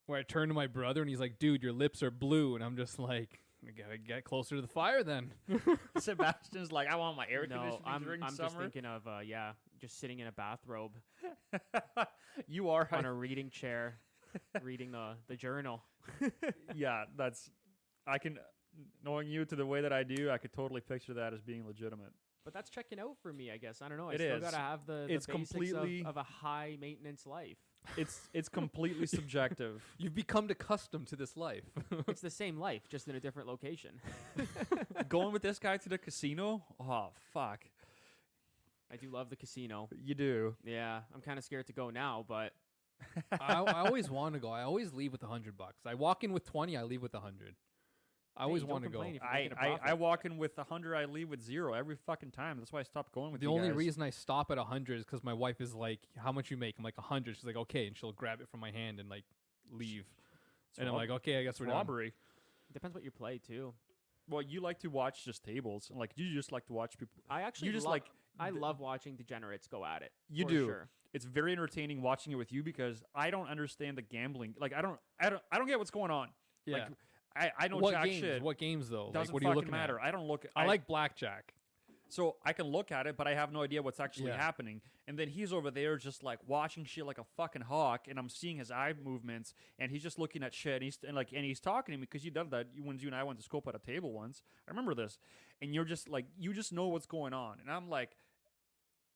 Where I turn to my brother and he's like, dude, your lips are blue. And I'm just like, I gotta get closer to the fire then. Sebastian's like, I want my air No, conditioning I'm during just summer. thinking of just sitting in a bathrobe You are. on a reading chair, reading the journal. Yeah, knowing you to the way that I do, I could totally picture that as being legitimate. But that's checking out for me, I guess. I don't know. I It still is. gotta have the It's basics completely- of a high maintenance life. It's completely subjective. You've become accustomed to this life. It's the same life, just in a different location. Going with this guy to the casino? Oh, fuck. I do love the casino. You do. Yeah, I'm kind of scared to go now, but I always want to go. I always leave with $100. I walk in with 20, I leave with 100. I always don't want to go. complain if you're making a profit. I walk in with 100, I leave with 0 every fucking time. That's why I stopped going with The you only guys. reason I stop at 100 is because my wife is like, "How much you make?" I'm like 100. She's like, "Okay," and she'll grab it from my hand and like leave. And I'm like, "Okay, I guess we're done." robbery. Depends what you play too. Well, you like to watch just tables. Like, you just like to watch people. I actually You just I love watching degenerates go at it. You for do. Sure. It's very entertaining watching it with you because I don't understand the gambling. Like, I don't get what's going on. Yeah. Like, I don't What jack games? shit. What games though? Doesn't like, what are you fucking looking matter. at? I don't look. I like blackjack. So I can look at it, but I have no idea what's actually Yeah. happening. And then he's over there just like watching shit like a fucking hawk, and I'm seeing his eye movements, and he's just looking at shit, and he's talking to me because you done that when you and I went to scope at a table once. I remember this, and you're just like, you just know what's going on, and I'm like,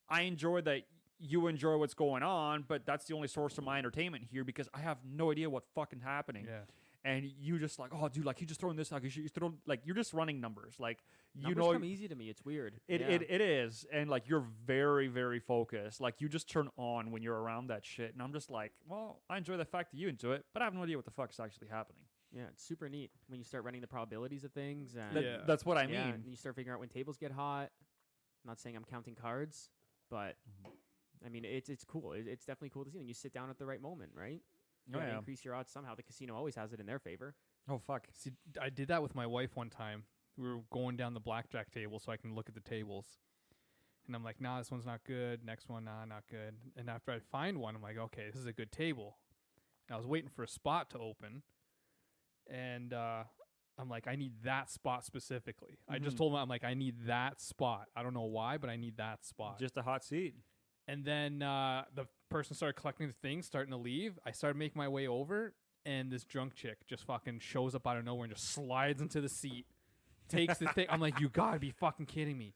I enjoy that you enjoy what's going on, but that's the only source of my entertainment here because I have no idea what's fucking happening. Yeah. And you just like, oh, dude, like you just throwing this out. You throw like you're just running numbers. Like Numbers come easy to me. It's weird. it is, and like you're very very focused. Like you just turn on when you're around that shit, and I'm just like, well, I enjoy the fact that you enjoy it, but I have no idea what the fuck is actually happening. Yeah, it's super neat when you start running the probabilities of things. And That's what I mean. and you start figuring out when tables get hot. I'm not saying I'm counting cards, but I mean it's cool. It's definitely cool to see when you sit down at the right moment, right? You gotta increase your odds somehow. The casino always has it in their favor. Oh fuck! See, I did that with my wife one time. We were going down the blackjack table so I can look at the tables. And I'm like, nah, this one's not good. Next one, nah, not good. And after I find one, I'm like, okay, this is a good table. And I was waiting for a spot to open. And I'm like, I need that spot specifically. I just told him, I'm like, I need that spot. I don't know why, but I need that spot. Just a hot seat. And then the person started collecting the things, starting to leave. I started making my way over, and this drunk chick just fucking shows up out of nowhere and just slides into the seat, takes the thing. I'm like, you gotta be fucking kidding me.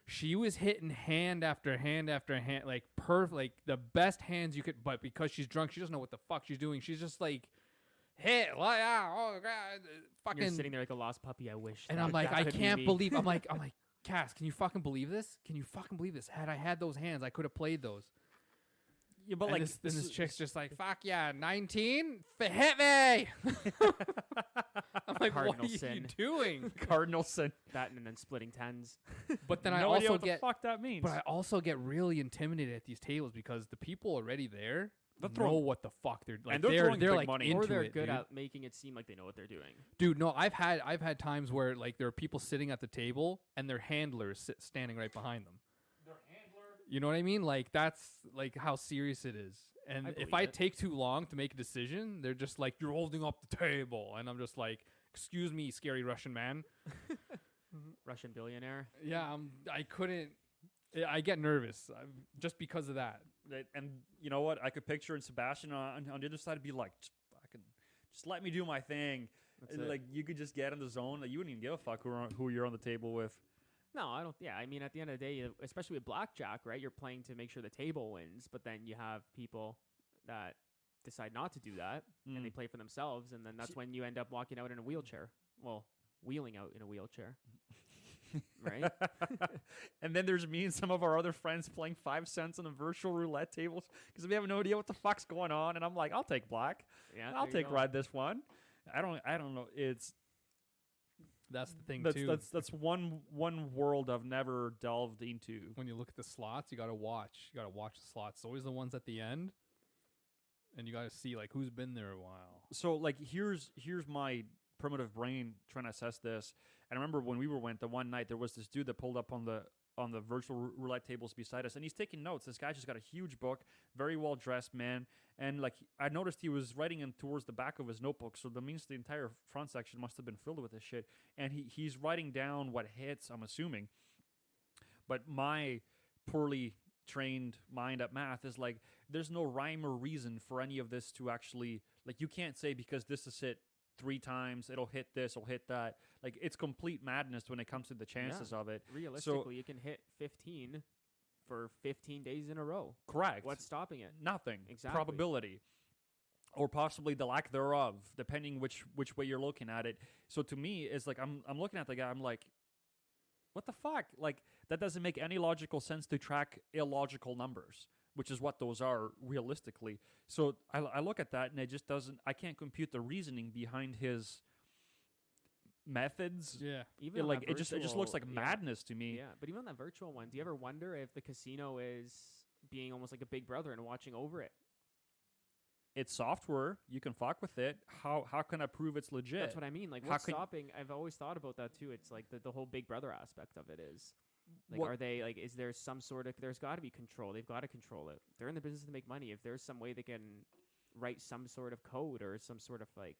She was hitting hand after hand after hand, like perfect, like the best hands you could. But because she's drunk, she doesn't know what the fuck she's doing. She's just like, hit, like, oh god, fucking. You're sitting there like a lost puppy. I wish. And I'm like, I can't believe. I'm like, Cass, can you fucking believe this? Can you fucking believe this? Had I had those hands, I could have played those. Yeah, but And like this chick's just like, fuck yeah, 19, hit me. I'm like, Cardinal what are sin. you doing? Cardinal sin. that and then splitting tens. But then No I idea also what get, the fuck that means. but I also get really intimidated at these tables because the people already there They're know throwing- what the fuck they're like. And they're throwing big like money. into Or they're it, good dude. at making it seem like they know what they're doing. Dude, no, I've had times where like there are people sitting at the table and their handlers standing right behind them. Their handler. You know what I mean? Like that's like how serious it is. And I if believe I it. take too long to make a decision, they're just like, "You're holding up the table," and I'm just like, "Excuse me, scary Russian man." Russian billionaire. Yeah, I couldn't. I get nervous just because of that. And you know what? I could picture in Sebastian on the other side be like, just let me do my thing. That's it. Like you could just get in the zone. Like, you wouldn't even give a fuck who you're on the table with. No, I don't. Yeah, I mean, at the end of the day, especially with blackjack, right? You're playing to make sure the table wins, but then you have people that decide not to do that, and they play for themselves, and then that's when you end up walking out in a wheelchair. Well, wheeling out in a wheelchair, right? And then there's me and some of our other friends playing 5 cents on the virtual roulette tables because we have no idea what the fuck's going on. And I'm like, I'll take black. Yeah, I'll there you take go. ride this one. I don't know. That's the thing That's too. that's one world I've never delved into. When you look at the slots, you gotta watch. You gotta watch the slots. It's always the ones at the end, and you gotta see like who's been there a while. So like here's my primitive brain trying to assess this. And I remember when we went the one night, there was this dude that pulled up on the virtual roulette tables beside us, and he's taking notes. This guy just got a huge book, very well dressed man, and like I noticed he was writing in towards the back of his notebook, so that means the entire front section must have been filled with this shit. And he's writing down what hits, I'm assuming. But my poorly trained mind at math is like, there's no rhyme or reason for any of this to actually, like, you can't say because this is hit 3 times, it'll hit this, it'll hit that. Like, it's complete madness when it comes to the chances of it. Realistically, you can hit 15 for 15 days in a row. Correct. What's stopping it? Nothing. Exactly. Probability. Or possibly the lack thereof, depending which way you're looking at it. So to me, it's like I'm looking at the guy, I'm like, what the fuck? Like, that doesn't make any logical sense to track illogical numbers, which is what those are realistically. So I look at that and it just doesn't, I can't compute the reasoning behind his methods. Yeah. Even It, on like that it just looks like virtual- madness to me. Yeah, but even on that virtual one, do you ever wonder if the casino is being almost like a big brother and watching over it? It's software. You can fuck with it. How can I prove it's legit? That's what I mean. Like, How what's can- stopping? I've always thought about that too. It's like the whole big brother aspect of it is. Like, What- are they like? Is there some sort of? There's got to be control. They've got to control it. They're in the business to make money. If there's some way they can write some sort of code or some sort of like,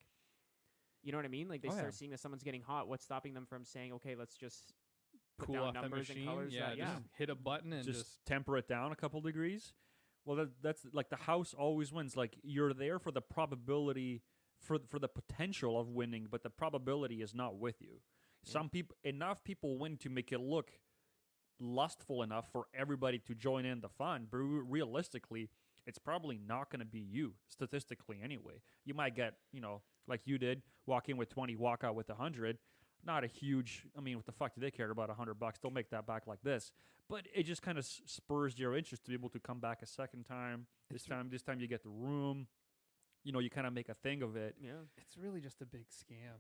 you know what I mean? Like they Oh, start yeah. seeing that someone's getting hot. What's stopping them from saying, okay, let's just put Cool down off that numbers and machine. colors? Yeah, that- just hit a button and just temper it down a couple degrees. Well, that's like the house always wins. Like you're there for the probability, for the potential of winning, but the probability is not with you. Some people, enough people win to make it look lustful enough for everybody to join in the fun. But realistically, it's probably not going to be you, statistically anyway. You might get, like you did, walk in with 20, walk out with 100. Not a huge, I mean, what the fuck do they care about $100? They'll make that back like this. But it just kind of spurs your interest to be able to come back a second time. This time you get the room. You kind of make a thing of it. Yeah. it's really just a big scam.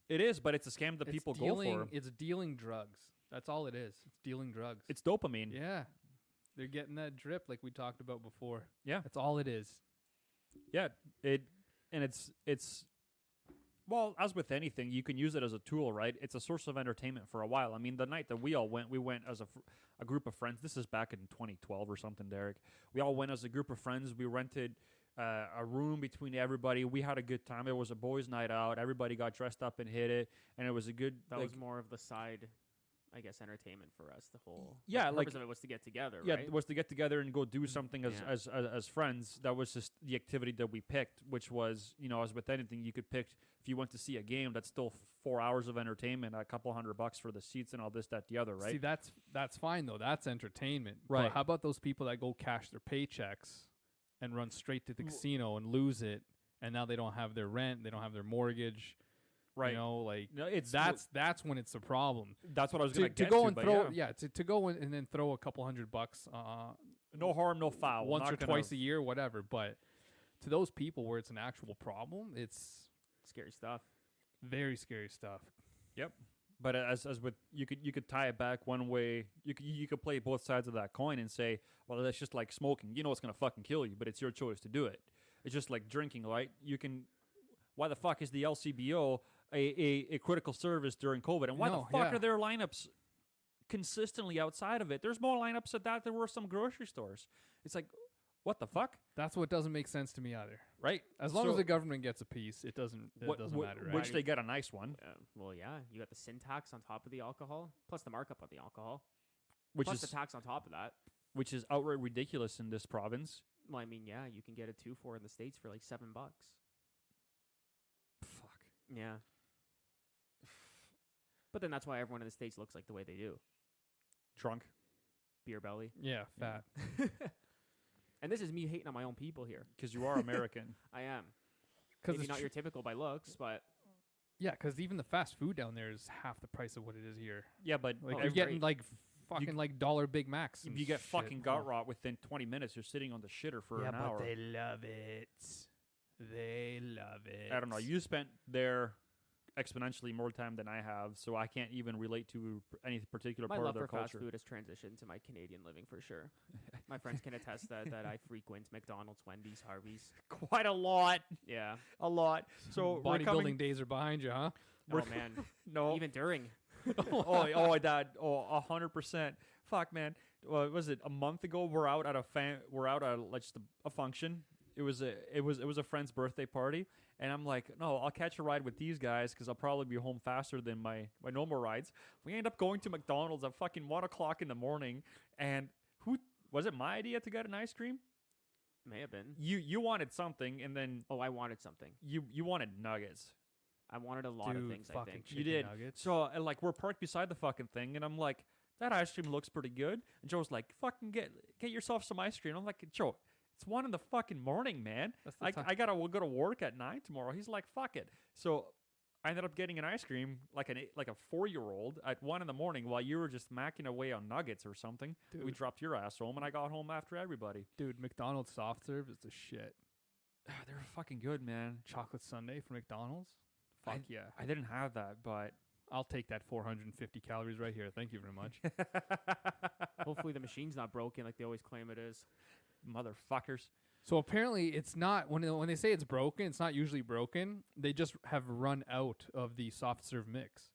It is, but it's a scam that It's people dealing, go for. It's dealing drugs. That's all it is. It's dealing drugs. It's dopamine. yeah. They're getting that drip like we talked about before. Yeah. That's all it is. Yeah, it's well, as with anything, you can use it as a tool, right? It's a source of entertainment for a while. I mean, the night that we went as a group of friends. This is back in 2012 or something, Derek. We all went as a group of friends. We rented a room between everybody. We had a good time. It was a boys' night out. Everybody got dressed up and hit it, and it was a good. That was more of the side, I guess, entertainment for us. The whole Yeah, the like- purpose of it was to get together. Yeah, right? it was to get together and go do something as, Yeah. as friends. That was just the activity that we picked, which was, as with anything, you could pick, if you went to see a game, that's still 4 hours of entertainment, a couple $100 for the seats and all this, that, the other, right? See, that's fine though. That's entertainment. Right. But how about those people that go cash their paychecks and run straight to the casino and lose it, and now they don't have their rent, they don't have their mortgage. Right. No, it's that's when it's a problem. that's what I was To, going to get go to, and but throw yeah. to go in and then throw a couple $100 No harm, no foul. once Not or gonna- twice a year, whatever. But to those people where it's an actual problem, it's Scary stuff. very scary stuff. Yep. But as with you could tie it back one way. You could play both sides of that coin and say, well, that's just like smoking. You know it's gonna fucking kill you, but it's your choice to do it. It's just like drinking, right? You can. Why the fuck is the LCBO a critical service during COVID? And why the fuck are there lineups consistently outside of it? There's more lineups at that than were some grocery stores. It's like, what the fuck, That's what doesn't make sense to me either. right? As long So- as the government gets a piece, it doesn't matter. Right? Which they get a nice one, Well, yeah, you got the sin tax on top of the alcohol, plus the markup on the alcohol, which plus the is tax on top of that. outright ridiculous in this province. Well, I mean, yeah, you can get a 2-4 in the States for like $7. Fuck. Yeah. But then that's why everyone in the States looks like the way they do. Drunk. Beer belly. Yeah, fat. And this is me hating on my own people here. Because you are American. I am. Because Maybe not your typical by looks, but yeah, because even the fast food down there is half the price of what it is here. Yeah, but Like Oh, you're it's getting great. like fucking like dollar Big Macs. if and you get shit. fucking gut rot within 20 minutes, you're sitting on the shitter for an hour. they love it. They love it. I don't know. You spent there exponentially more time than I have, so I can't even relate to any particular my part love of their for fast culture. food has transitioned to my Canadian living for sure. My friends can attest that I frequent McDonald's, Wendy's, Harvey's. Quite a lot. Yeah. A lot. So we're bodybuilding coming. days are behind you, huh? Oh, man. No. Even during. That. 100%. Fuck, man. Was it a month ago? We're out at like just a function. It was a friend's birthday party, and I'm like, no, I'll catch a ride with these guys because I'll probably be home faster than my normal rides. We end up going to McDonald's at fucking 1:00 in the morning, and who was it? My idea to get an ice cream. May have been. You wanted something, and then Oh, I wanted something. you wanted nuggets. I wanted a lot of Dude, things, I fucking think. chicken You did. nuggets. So like we're parked beside the fucking thing, and I'm like, that ice cream looks pretty good. And Joe's like, fucking get yourself some ice cream. I'm like, Joe, it's 1 in the fucking morning, man. That's the I time. gotta go to work at 9 tomorrow. He's like, fuck it. So I ended up getting an ice cream like a 4-year-old at 1 in the morning while you were just macking away on nuggets or something. We Dude. dropped your ass home, and I got home after everybody. Dude, McDonald's soft serve is the shit. They're fucking good, man. Chocolate sundae from McDonald's. Fuck yeah. I didn't have that, but I'll take that 450 calories right here. Thank you very much. Hopefully the machine's not broken like they always claim it is. Motherfuckers. So apparently it's not, when they say it's broken, it's not usually broken. They just have run out of the soft serve mix,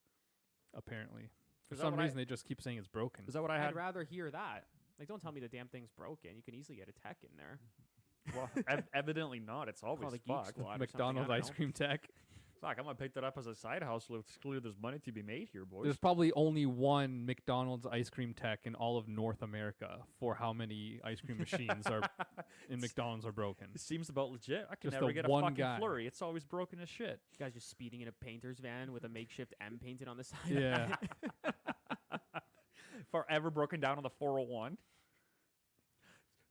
apparently. For some reason, they just keep saying it's broken. Is that what I had? I'd rather hear that. Like, don't tell me the damn thing's broken. You can easily get a tech in there. Well, evidently not. It's always Call the Geek fucked. Squad or McDonald something, I don't ice know. cream tech. Fuck, I'm gonna pick that up as a side hustle. It's clear there's money to be made here, boys. There's probably only one McDonald's ice cream tech in all of North America for how many ice cream machines are in McDonald's are broken. It seems about legit. I can Just never the get a one fucking guy. flurry. It's always broken as shit. You guys just speeding in a painter's van with a makeshift M painted on the side. Yeah. Forever broken down on the 401.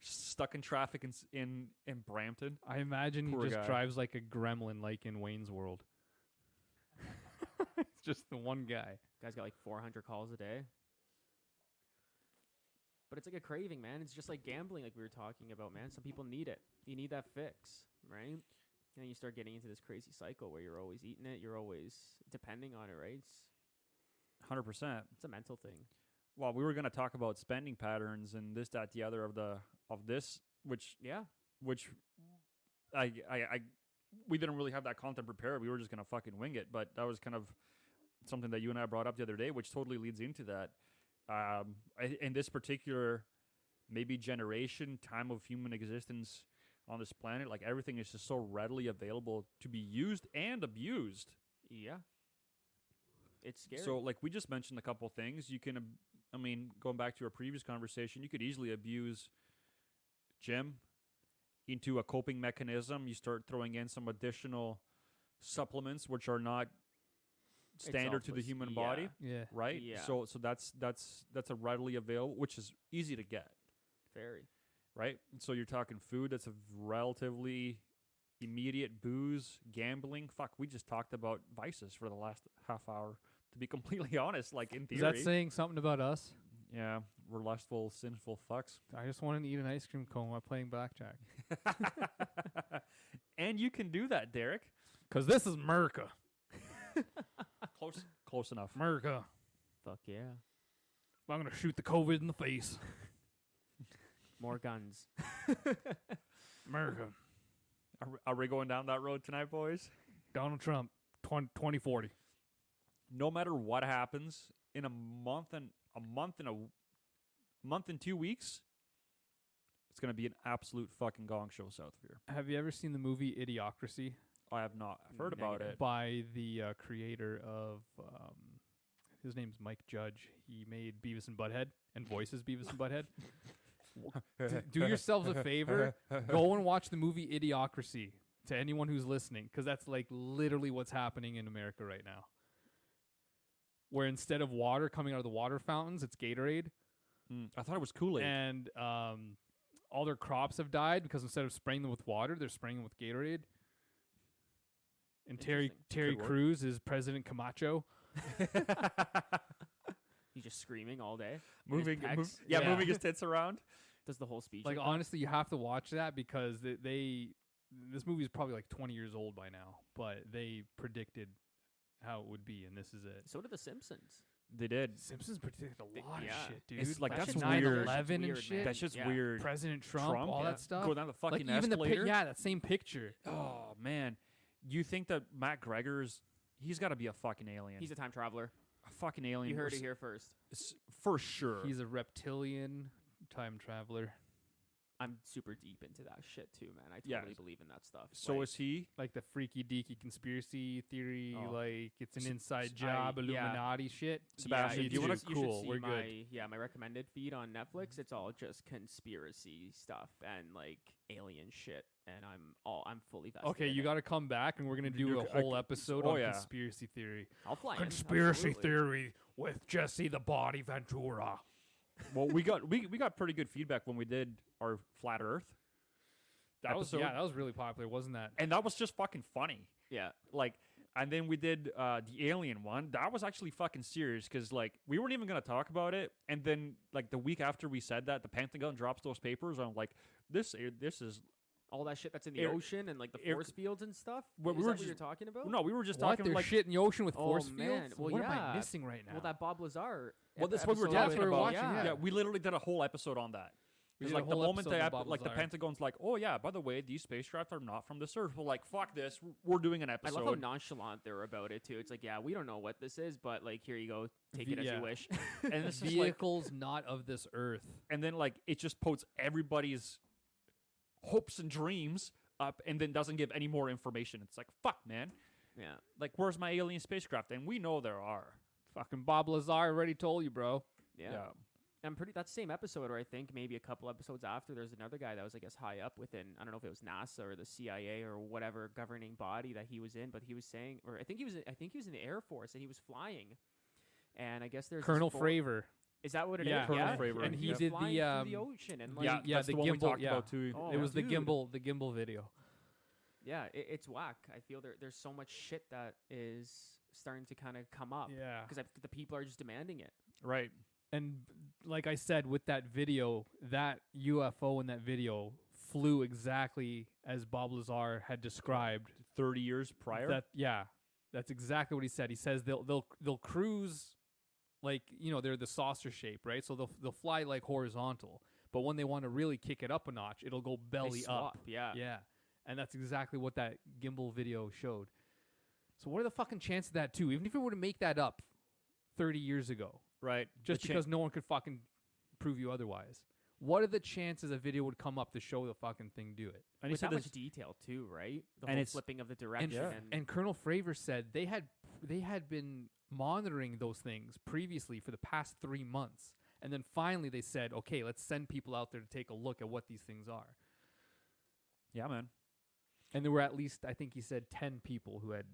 Stuck in traffic in Brampton. I imagine Poor he just guy. drives like a gremlin, like in Wayne's World. It's just the one guy. Guy's got like 400 calls a day. But it's like a craving, man. It's just like gambling, like we were talking about, man. Some people need it. You need that fix, right? And then you start getting into this crazy cycle where you're always eating it. You're always depending on it, right? 100%. It's a mental thing. Well, we were gonna talk about spending patterns and this, that, the other of this, which Yeah. I we didn't really have that content prepared. We were just gonna fucking wing it. But that was kind of something that you and I brought up the other day, which totally leads into that. In this particular maybe generation, time of human existence on this planet, like everything is just so readily available to be used and abused. Yeah. It's scary. So, like we just mentioned a couple things. You can, I mean, going back to our previous conversation, you could easily abuse gym into a coping mechanism. You start throwing in some additional supplements, which are not standard to the almost- human yeah. body, Yeah. right? Yeah. So that's a readily available, which is easy to get, Very. right? So you're talking food that's a relatively immediate, booze, gambling. Fuck, we just talked about vices for the last half hour. To be completely honest, like in theory, Is that saying something about us? yeah, we're lustful, sinful fucks. I just want to eat an ice cream cone while playing blackjack. And you can do that, Derek. Because this is America. Close enough. America. Fuck yeah. I'm going to shoot the COVID in the face. More guns. America. Are we going down that road tonight, boys? Donald Trump, 2040. No matter what happens in a month and 2 weeks, it's gonna be an absolute fucking gong show south of here. Have you ever seen the movie Idiocracy? I have not. I've heard about it. By the creator of, his name's Mike Judge. He made Beavis and Butthead and voices Beavis and Butthead. Do yourselves a favor. Go and watch the movie Idiocracy to anyone who's listening, because that's like literally what's happening in America right now. Where instead of water coming out of the water fountains, it's Gatorade. I thought it was Kool-Aid. And all their crops have died because instead of spraying them with water, they're spraying them with Gatorade. And Terry Interesting. Could work. Crews is President Camacho. He's just screaming all day. moving pecs. Yeah. moving his tits around. Does the whole speech. Like that. honestly, you have to watch that because this movie is probably like 20 years old by now, but they predicted how it would be, and this is it. So did the Simpsons. They did. Simpsons predicted a lot of yeah. shit, dude. It's like, That that's shit's weird. 9/11 and Weird, shit. man. That's just Yeah. weird. President Trump, all yeah. that stuff. Go down the fucking like even escalator. that same picture. Oh man, you think that Matt Gregor's? He's got to be a fucking alien. He's a time traveler. a fucking alien. You heard it here first. For sure. He's a reptilian time traveler. I'm super deep into that shit too, man. I Yeah. totally believe in that stuff. So Like, is he? Like the freaky deaky conspiracy theory, Oh. like it's an So- inside job, yeah. Illuminati shit. Sebastian, Yeah, do you wanna- it's you cool. should see We're my good. my recommended feed on Netflix. It's all just conspiracy stuff and like alien shit, and I'm fully vested. Okay, in you it. got to come back, and we're gonna do You- a whole episode oh, on yeah. conspiracy theory. I'll fly in, Conspiracy absolutely. theory with Jesse the Body Ventura. Well, we got pretty good feedback when we did our flat Earth, That was episode. that was really popular, wasn't that? and that was just fucking funny. Yeah, Like, and then we did the alien one. That was actually fucking serious because like we weren't even gonna talk about it, and then like the week after we said that, the Pentagon drops those papers. I'm like, this is All that shit that's in the Air- ocean and like the air- force fields and stuff. we Is were that what just- you're talking about? No, we were just What? talking There's like shit in the ocean with Oh, force man. fields? Well, What am I yeah. missing right now? Well, that Bob Lazar. Well, that's what we were episode- talking we were about. watching, yeah. We literally did a whole episode on that. We It's did a like the whole moment episode on Bob the Lazar. Pentagon's like, oh yeah, by the way, these spacecraft are not from this Earth. We're like, fuck this. We're doing an I episode. love how nonchalant they're about it too. It's like, yeah, we don't know what this is, but like, here you go, take it as Yeah. you wish. and this is like, Vehicles not of this earth. and then like it just puts everybody's hopes and dreams up, and then doesn't give any more information. It's like, fuck, man. Yeah. Like, where's my alien spacecraft? And we know there are. Fucking Bob Lazar already told you, bro. Yeah. I'm pretty. That same episode, or I think maybe a couple episodes after, there's another guy that was, I guess, high up within. I don't know if it was NASA or the CIA or whatever governing body that he was in, but he was saying, or I think he was in the Air Force and he was flying, and I guess there's this Colonel fo- Fravor. Is that what it is? Yeah, Colonel yeah. Fravor. And he was did flying the through the ocean and like, Yeah, yeah, that's the the one we gimbal. talked Yeah. about too. Oh, It was dude. the gimbal video. Yeah, it's whack. I feel there's so much shit that is starting to kind of come up. Yeah. Because the people are just demanding it. Right. And like I said, with that video, that UFO in that video flew exactly as Bob Lazar had described. 30 years prior. That's exactly what he said. He says they'll cruise like, you know, they're the saucer shape, right? So they'll fly like horizontal, but when they want to really kick it up a notch, it'll go belly They up. swap, yeah. Yeah. And that's exactly what that gimbal video showed. So what are the fucking chances of that too? Even if it were to make that up 30 years ago, right. just because no one could fucking prove you otherwise. What are the chances a video would come up to show the fucking thing do it? And he With said that much this, detail too, right? The And whole it's- flipping of the And, direction. and Colonel Fravor said they had been monitoring those things previously for the past 3 months. And then finally they said, okay, let's send people out there to take a look at what these things are. yeah, man. And there were at least, I think he said, 10 people who had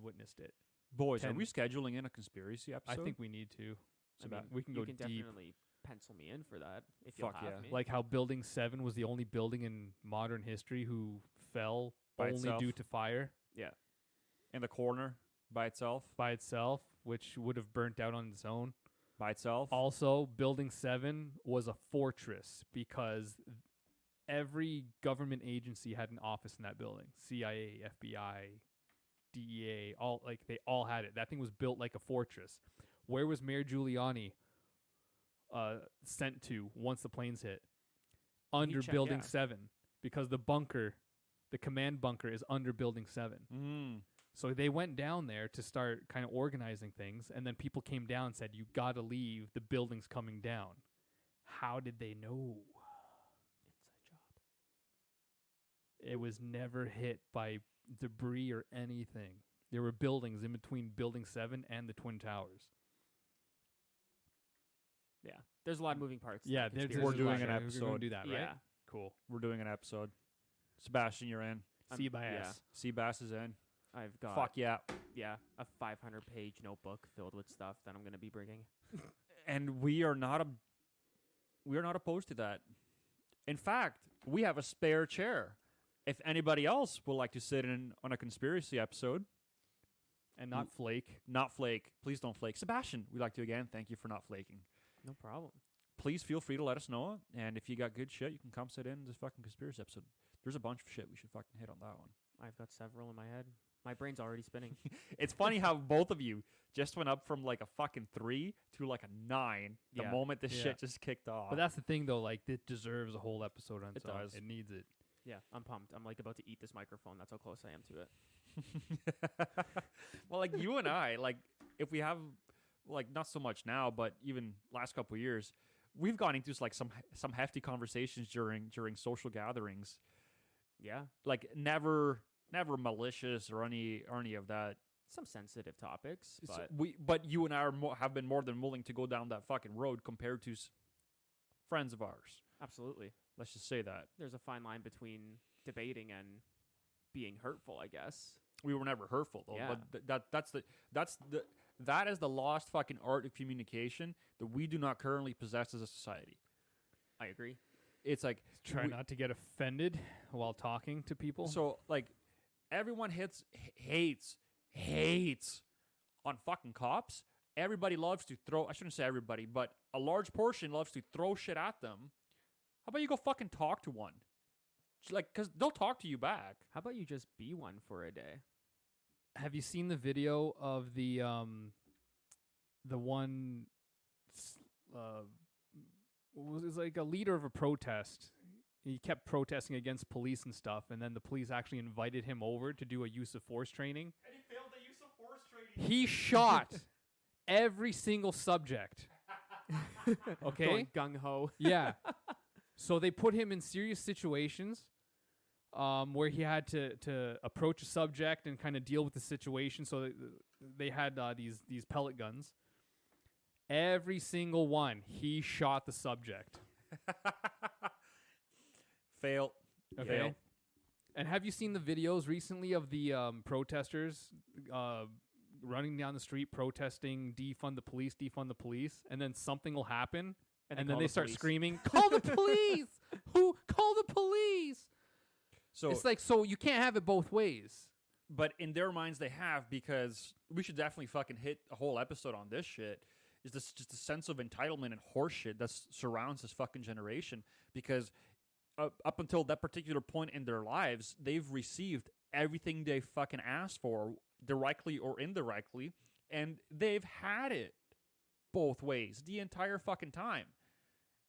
witnessed it. Boys, are 10. we scheduling in a conspiracy episode? I think we need to. I mean, we can you go can deep. definitely pencil me in for that if Fuck you'll have yeah. me. Like how Building 7 was the only building in modern history who fell By only itself. due to fire yeah. in the corner by itself. by itself, which would have burnt out on its own. By itself. Also, Building 7 was a fortress because every government agency had an office in that building. CIA, FBI, DEA, they all had it. That thing was built like a fortress. Where was Mayor Giuliani sent to once the planes hit? Under checked, Building yeah. 7, because the command bunker is under Building 7. Mm. So they went down there to start kind of organizing things, and then people came down and said, "You got to leave. The building's coming down." How did they know? Inside job. It was never hit by debris or anything. There were buildings in between Building 7 and the Twin Towers. Yeah. There's a lot of moving parts. to Yeah, that there's conspiracy. We're doing theory. an We're gonna episode. do that, right? Yeah. Cool. We're doing an episode. Sebastian, you're in. See by yeah. us. Seabass is in. I've got Fuck yeah. a 500-page notebook filled with stuff that I'm going to be bringing. And we are not opposed to that. In fact, we have a spare chair. If anybody else would like to sit in on a conspiracy episode, And not flake. not flake. Please don't flake. Sebastian, we'd like to again thank you for not flaking. No problem. Please feel free to let us know. And if you got good shit, you can come sit in this fucking conspiracy episode. There's a bunch of shit we should fucking hit on that one. I've got several in my head. My brain's already spinning. It's funny how both of you just went up from like a fucking 3 to like a 9 the Yeah. moment this Yeah. shit just kicked off. But that's the thing, though. Like, it deserves a whole episode on its It own. does. It needs it. Yeah, I'm pumped. I'm like about to eat this microphone. That's how close I am to it. Well, like you and I, like if we have like not so much now, but even last couple of years, we've gone into like some hefty conversations during social gatherings. Yeah. Like never malicious or any of that. Some sensitive topics, So but but you and I have been more than willing to go down that fucking road compared to friends of ours. absolutely. Let's just say that. There's a fine line between debating and being hurtful, I guess. We were never hurtful though, Yeah. but that is the lost fucking art of communication that we do not currently possess as a society. I agree. It's like Try not to get offended while talking to people. so like everyone hates on fucking cops. Everybody loves to throw. I shouldn't say everybody, but a large portion loves to throw shit at them. How about you go fucking talk to one? Like, because they'll talk to you back. How about you just be one for a day? Have you seen the video of the one? Was like a leader of a protest. He kept protesting against police and stuff, and then the police actually invited him over to do a use of force training. And he failed the use of force training. He shot every single subject. Okay? Gung ho. Yeah. So they put him in serious situations where he had to approach a subject and kind of deal with the situation. So they had these pellet guns. Every single one, he shot the subject. Fail. Okay. Fail. And have you seen the videos recently of the protesters running down the street protesting, defund the police, and then something will happen, and then they start screaming, call the police! Who? Call the police! So it's like, so you can't have it both ways. But in their minds, they have, because we should definitely fucking hit a whole episode on this shit. Is this just a sense of entitlement and horseshit that surrounds this fucking generation? Because up until that particular point in their lives, they've received everything they fucking asked for, directly or indirectly, and they've had it both ways the entire fucking time.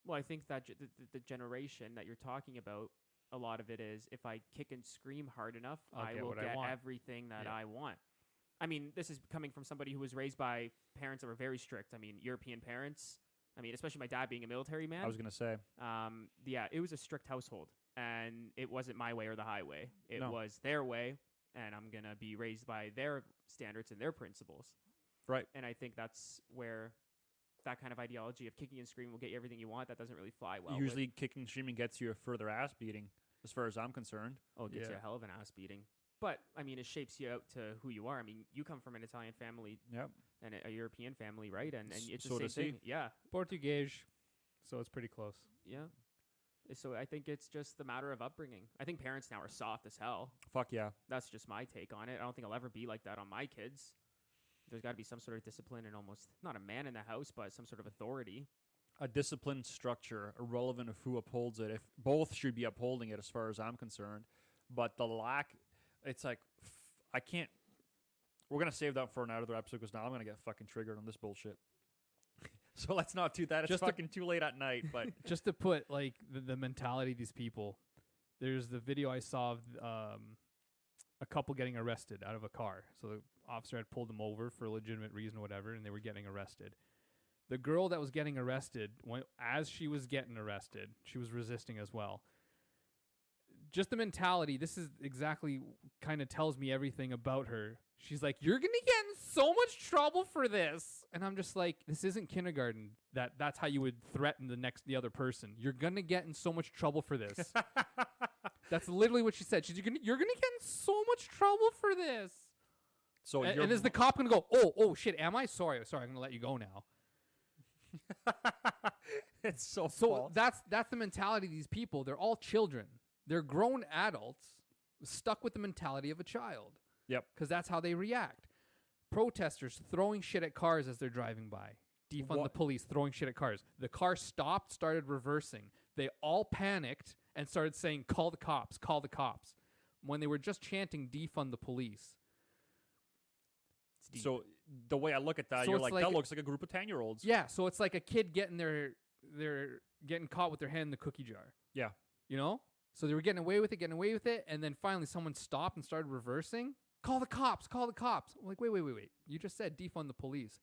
Well, I think that the generation that you're talking about, a lot of it is, if I kick and scream hard enough, I will get everything that I want. I mean, this is coming from somebody who was raised by parents that were very strict. I mean, European parents. I mean, especially my dad being a military man. I was going to say. Yeah, it was a strict household. And it wasn't my way or the highway. It was their way, and I'm going to be raised by their standards and their principles. Right. And I think that's where that kind of ideology of kicking and screaming will get you everything you want, that doesn't really fly well. Usually kicking and screaming gets you a further ass beating, as far as I'm concerned. Oh, it gets you a hell of an ass beating. But, I mean, it shapes you out to who you are. I mean, you come from an Italian family and a European family, right? And it's the same thing. Yeah. Portuguese. So it's pretty close. Yeah. So I think it's just the matter of upbringing. I think parents now are soft as hell. Fuck yeah. That's just my take on it. I don't think I'll ever be like that on my kids. There's got to be some sort of discipline and almost, not a man in the house, but some sort of authority. A disciplined structure, irrelevant of who upholds it. If both should be upholding it, as far as I'm concerned. But the lack... It's like, I can't... We're going to save that for another episode, because now I'm going to get fucking triggered on this bullshit. So let's not do that. It's just fucking too late at night. But just to put, like, the mentality of these people, there's the video I saw of a couple getting arrested out of a car. So the officer had pulled them over for a legitimate reason or whatever, and they were getting arrested. The girl that was getting arrested, as she was getting arrested, she was resisting as well. Just the mentality, this is exactly kind of tells me everything about her. She's like, you're going to get in so much trouble for this. And I'm just like, this isn't kindergarten. That's how you would threaten the other person. You're going to get in so much trouble for this. That's literally what she said. You're going to get in so much trouble for this. So and is the cop going to go, oh shit, am I? Sorry, I'm going to let you go now. It's so false. That's the mentality of these people. They're all children. They're grown adults stuck with the mentality of a child. Yep. Because that's how they react. Protesters throwing shit at cars as they're driving by. Defund the police, throwing shit at cars. The car stopped, started reversing. They all panicked and started saying, call the cops, call the cops. When they were just chanting, defund the police. So the way I look at that, So you're it's like, like that looks like a group of 10-year-olds. Yeah, so it's like a kid getting they're getting caught with their hand in the cookie jar. Yeah. You know? So they were getting away with it, and then finally someone stopped and started reversing. Call the cops, call the cops. I'm like, wait. You just said defund the police.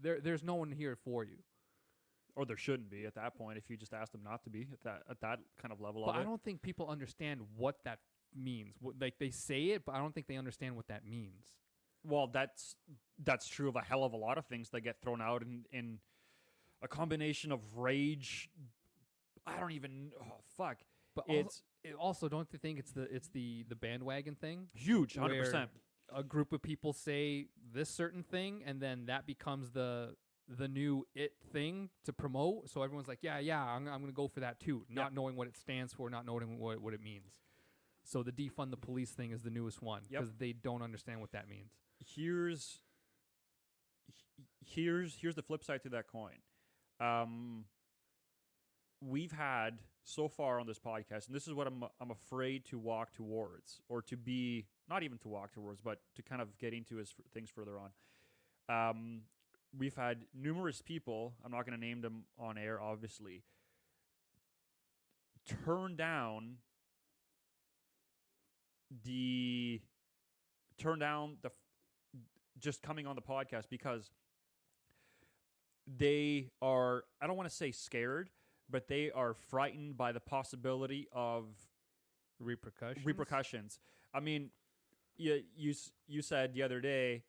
There's no one here for you. Or there shouldn't be at that point if you just ask them not to be at that kind of level But of it. I don't think people understand what that means. Like, they say it, but I don't think they understand what that means. Well, that's true of a hell of a lot of things that get thrown out in a combination of rage. I don't even... Oh, fuck. But also, don't you think it's the bandwagon thing? Huge, 100%. A group of people say this certain thing, and then that becomes the new it thing to promote. So everyone's like, yeah, I'm going to go for that too, not knowing what it stands for, not knowing what it means. So the defund the police thing is the newest one because they don't understand what that means. Here's the flip side to that coin. We've had so far on this podcast, and this is what I'm afraid to walk towards, or to be, not even to walk towards, but to kind of get into as things further on. We've had numerous people, I'm not going to name them on air, obviously, turn down the just coming on the podcast because they are, I don't want to say scared, but they are frightened by the possibility of repercussions. I mean, you said the other day,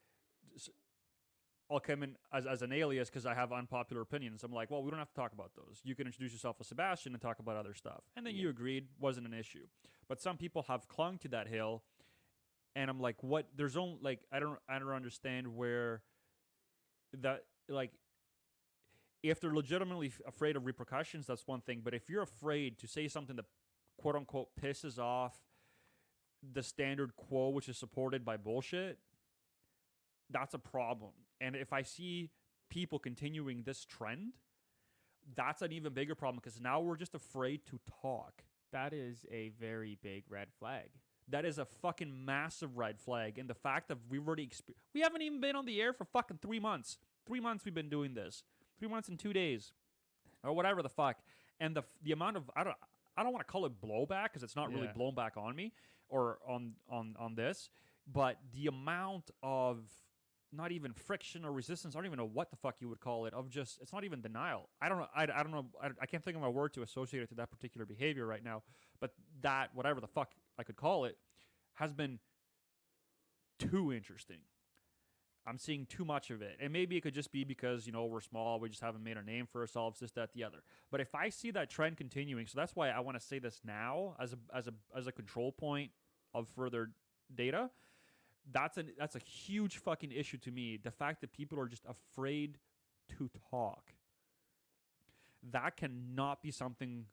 I'll come in as an alias because I have unpopular opinions. I'm like, well, we don't have to talk about those. You can introduce yourself as Sebastian and talk about other stuff. And then you agreed, wasn't an issue. But some people have clung to that hill, and I'm like, what? There's only, like, I don't understand where that, like, if they're legitimately afraid of repercussions, that's one thing. But if you're afraid to say something that, quote unquote, pisses off the standard quo, which is supported by bullshit, that's a problem. And if I see people continuing this trend, that's an even bigger problem because now we're just afraid to talk. That is a very big red flag. That is a fucking massive red flag. And the fact that we've already we haven't even been on the air for fucking 3 months. 3 months we've been doing this. 3 months and 2 days. Or whatever the fuck. And the amount of, I don't want to call it blowback because it's not really blown back on me or on this. But the amount of not even friction or resistance, I don't even know what the fuck you would call it, of just, it's not even denial. I don't know, I can't think of a word to associate it to that particular behavior right now, but that, whatever the fuck I could call it, has been too interesting. I'm seeing too much of it. And maybe it could just be because, we're small, we just haven't made a name for ourselves, this, that, the other. But if I see that trend continuing, so that's why I want to say this now as a control point of further data, that's a huge fucking issue to me. The fact that people are just afraid to talk. That cannot be something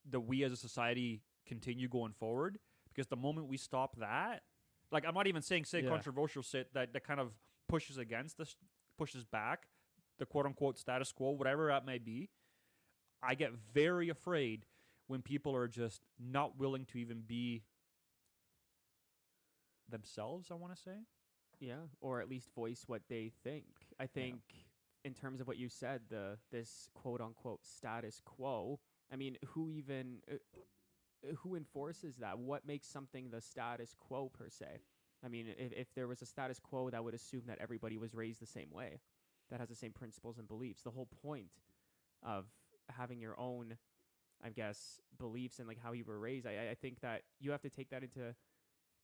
that we as a society continue going forward, because the moment we stop that, like, I'm not even saying controversial shit that kind of pushes against this, pushes back the quote unquote status quo, whatever that may be. I get very afraid when people are just not willing to even be themselves, I want to say. Yeah, or at least voice what they think. I think in terms of what you said, this quote unquote status quo, I mean, who enforces that? What makes something the status quo per se? I mean, if there was a status quo, that would assume that everybody was raised the same way, that has the same principles and beliefs. The whole point of having your own, I guess, beliefs and like how you were raised, I think that you have to take that into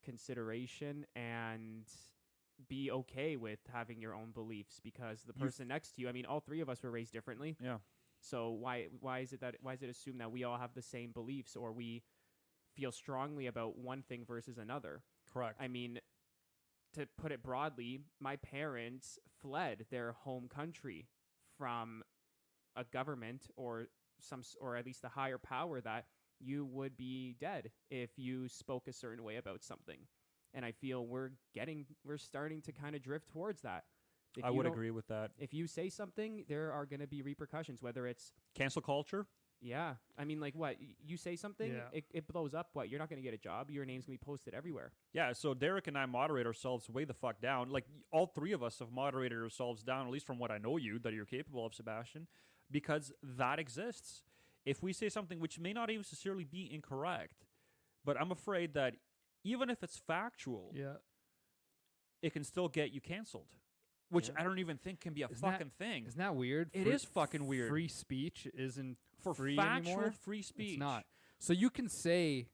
consideration and be okay with having your own beliefs, because the person next to you, I mean, all three of us were raised differently. Yeah. So why is it assumed that we all have the same beliefs, or we feel strongly about one thing versus another? Correct. I mean, to put it broadly, my parents fled their home country from a government or at least the higher power that you would be dead if you spoke a certain way about something. And I feel we're starting to kind of drift towards that. I would agree with that. If you say something, there are going to be repercussions, whether it's cancel culture. Yeah. I mean, like, what? You say something, it blows up. What? You're not going to get a job. Your name's going to be posted everywhere. Yeah, so Derek and I moderate ourselves way the fuck down. Like, all three of us have moderated ourselves down, at least from what I know you, that you're capable of, Sebastian, because that exists. If we say something which may not even necessarily be incorrect, but I'm afraid that even if it's factual, it can still get you canceled. Which I don't even think can be a fucking thing. Isn't that weird? It is fucking weird. Free speech isn't for free factual anymore. Free speech. It's not. So you can say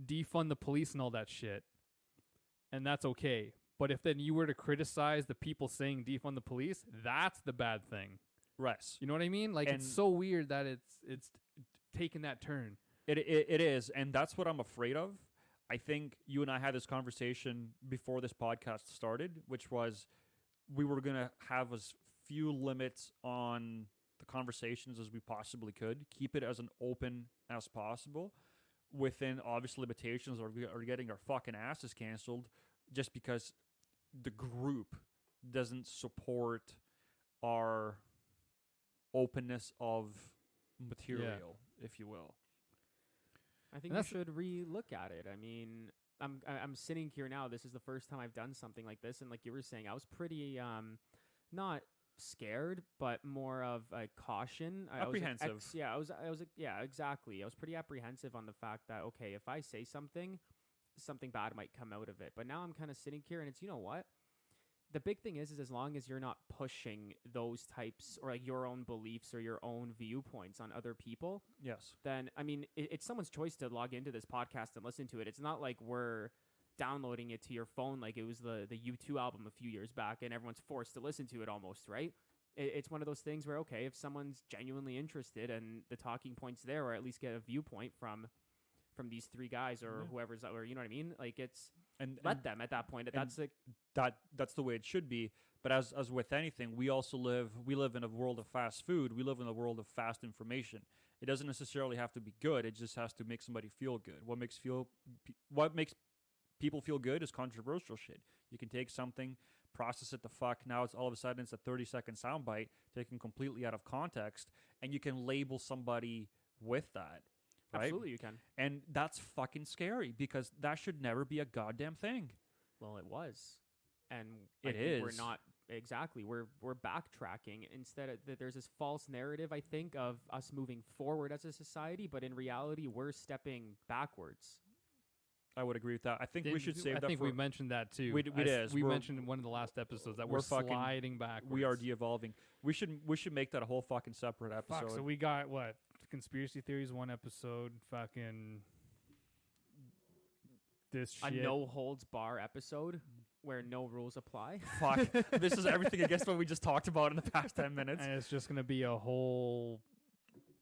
defund the police and all that shit, and that's okay. But if then you were to criticize the people saying defund the police, that's the bad thing. Right. You know what I mean? Like, it's so weird that it's taken that turn. It is, and that's what I'm afraid of. I think you and I had this conversation before this podcast started, which was we were going to have as few limits on the conversations as we possibly could, keep it as an open as possible, within obvious limitations or getting our fucking asses canceled just because the group doesn't support our openness of material, if you will. I think you should re-look at it. I mean, I'm sitting here now. This is the first time I've done something like this, and like you were saying, I was pretty not scared, but more of a caution. Apprehensive. Yeah, exactly. I was pretty apprehensive on the fact that, okay, if I say something bad might come out of it. But now I'm kind of sitting here, and it's, you know what? The big thing is as long as you're not pushing those types or like your own beliefs or your own viewpoints on other people, yes, then, I mean, it's someone's choice to log into this podcast and listen to it. It's not like we're downloading it to your phone like it was the U2 album a few years back and everyone's forced to listen to it almost, right? It's one of those things where, okay, if someone's genuinely interested and the talking point's there, or at least get a viewpoint from these three guys or whoever's, or you know what I mean? Like let them at that point. That's the way it should be. But as with anything, we live in a world of fast food. We live in a world of fast information. It doesn't necessarily have to be good. It just has to make somebody feel good. What makes people feel good is controversial shit. You can take something, process it the fuck. Now it's all of a sudden it's a 30-second soundbite taken completely out of context, and you can label somebody with that. Right? Absolutely, you can. And that's fucking scary because that should never be a goddamn thing. Well, it was. And it is. We're not exactly. We're backtracking. Instead of there's this false narrative, I think, of us moving forward as a society, but in reality, we're stepping backwards. I would agree with that. I think we should save that. I think we mentioned that too. We mentioned in one of the last episodes that we're sliding backwards. We are de-evolving. We should make that a whole fucking separate episode. Fuck, so we got what? Conspiracy theories, one episode. Fucking this shit. A no holds bar episode where no rules apply. Fuck. This is everything against what we just talked about in the past 10 minutes. And it's just gonna be a whole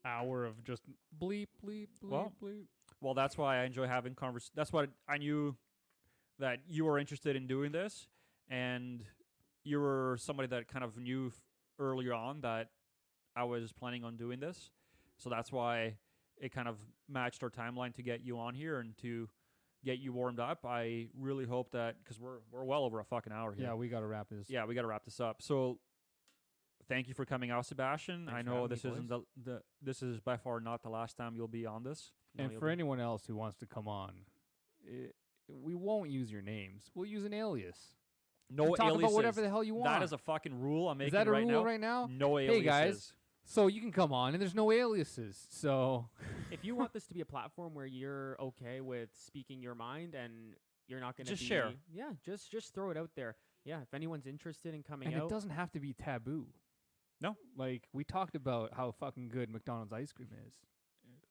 hour of just bleep, bleep, bleep, bleep. Well, that's why I enjoy having conversations. That's what I knew that you were interested in doing this, and you were somebody that kind of knew earlier on that I was planning on doing this. So that's why it kind of matched our timeline to get you on here and to get you warmed up. I really hope that, because we're well over a fucking hour here. Yeah, we got to wrap this. Yeah, we got to wrap this up. So thank you for coming out, Sebastian. Thanks I know this isn't this is by far not the last time you'll be on this. And for anyone else who wants to come on, we won't use your names. We'll use an alias. No aliases. Talk about whatever the hell you want. That is a fucking rule I'm making right now. Is that a rule now. right now? No aliases. Hey guys, so you can come on and there's no aliases. So if you want this to be a platform where you're okay with speaking your mind and you're not going to just share. Yeah, just throw it out there. Yeah, if anyone's interested in coming out. And it doesn't have to be taboo. No. Like, we talked about how fucking good McDonald's ice cream is.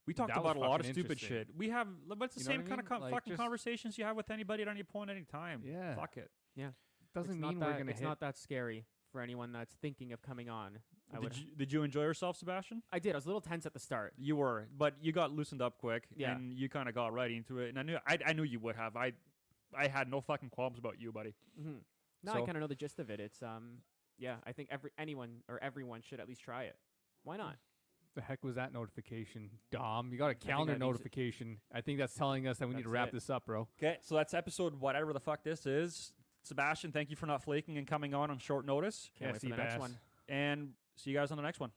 We talked about a lot of stupid shit. We have, but it's the same kind of fucking conversations you have with anybody at any point, any time. Yeah. Fuck it. Yeah. Doesn't mean we're going to It's not that scary for anyone that's thinking of coming on. Did you enjoy yourself, Sebastian? I did. I was a little tense at the start. You were, but you got loosened up quick. Yeah. And you kind of got right into it. And I knew you would have. I had no fucking qualms about you, buddy. Mm-hmm. No, I kind of know the gist of it. It's, yeah, I think everyone should at least try it. Why not? The heck was that notification? Dom, you got a calendar notification. I think that's telling us that we need to wrap this up, bro. Okay, so that's episode whatever the fuck this is. Sebastian, thank you for not flaking and coming on short notice. Can't wait for the next one. And see you guys on the next one.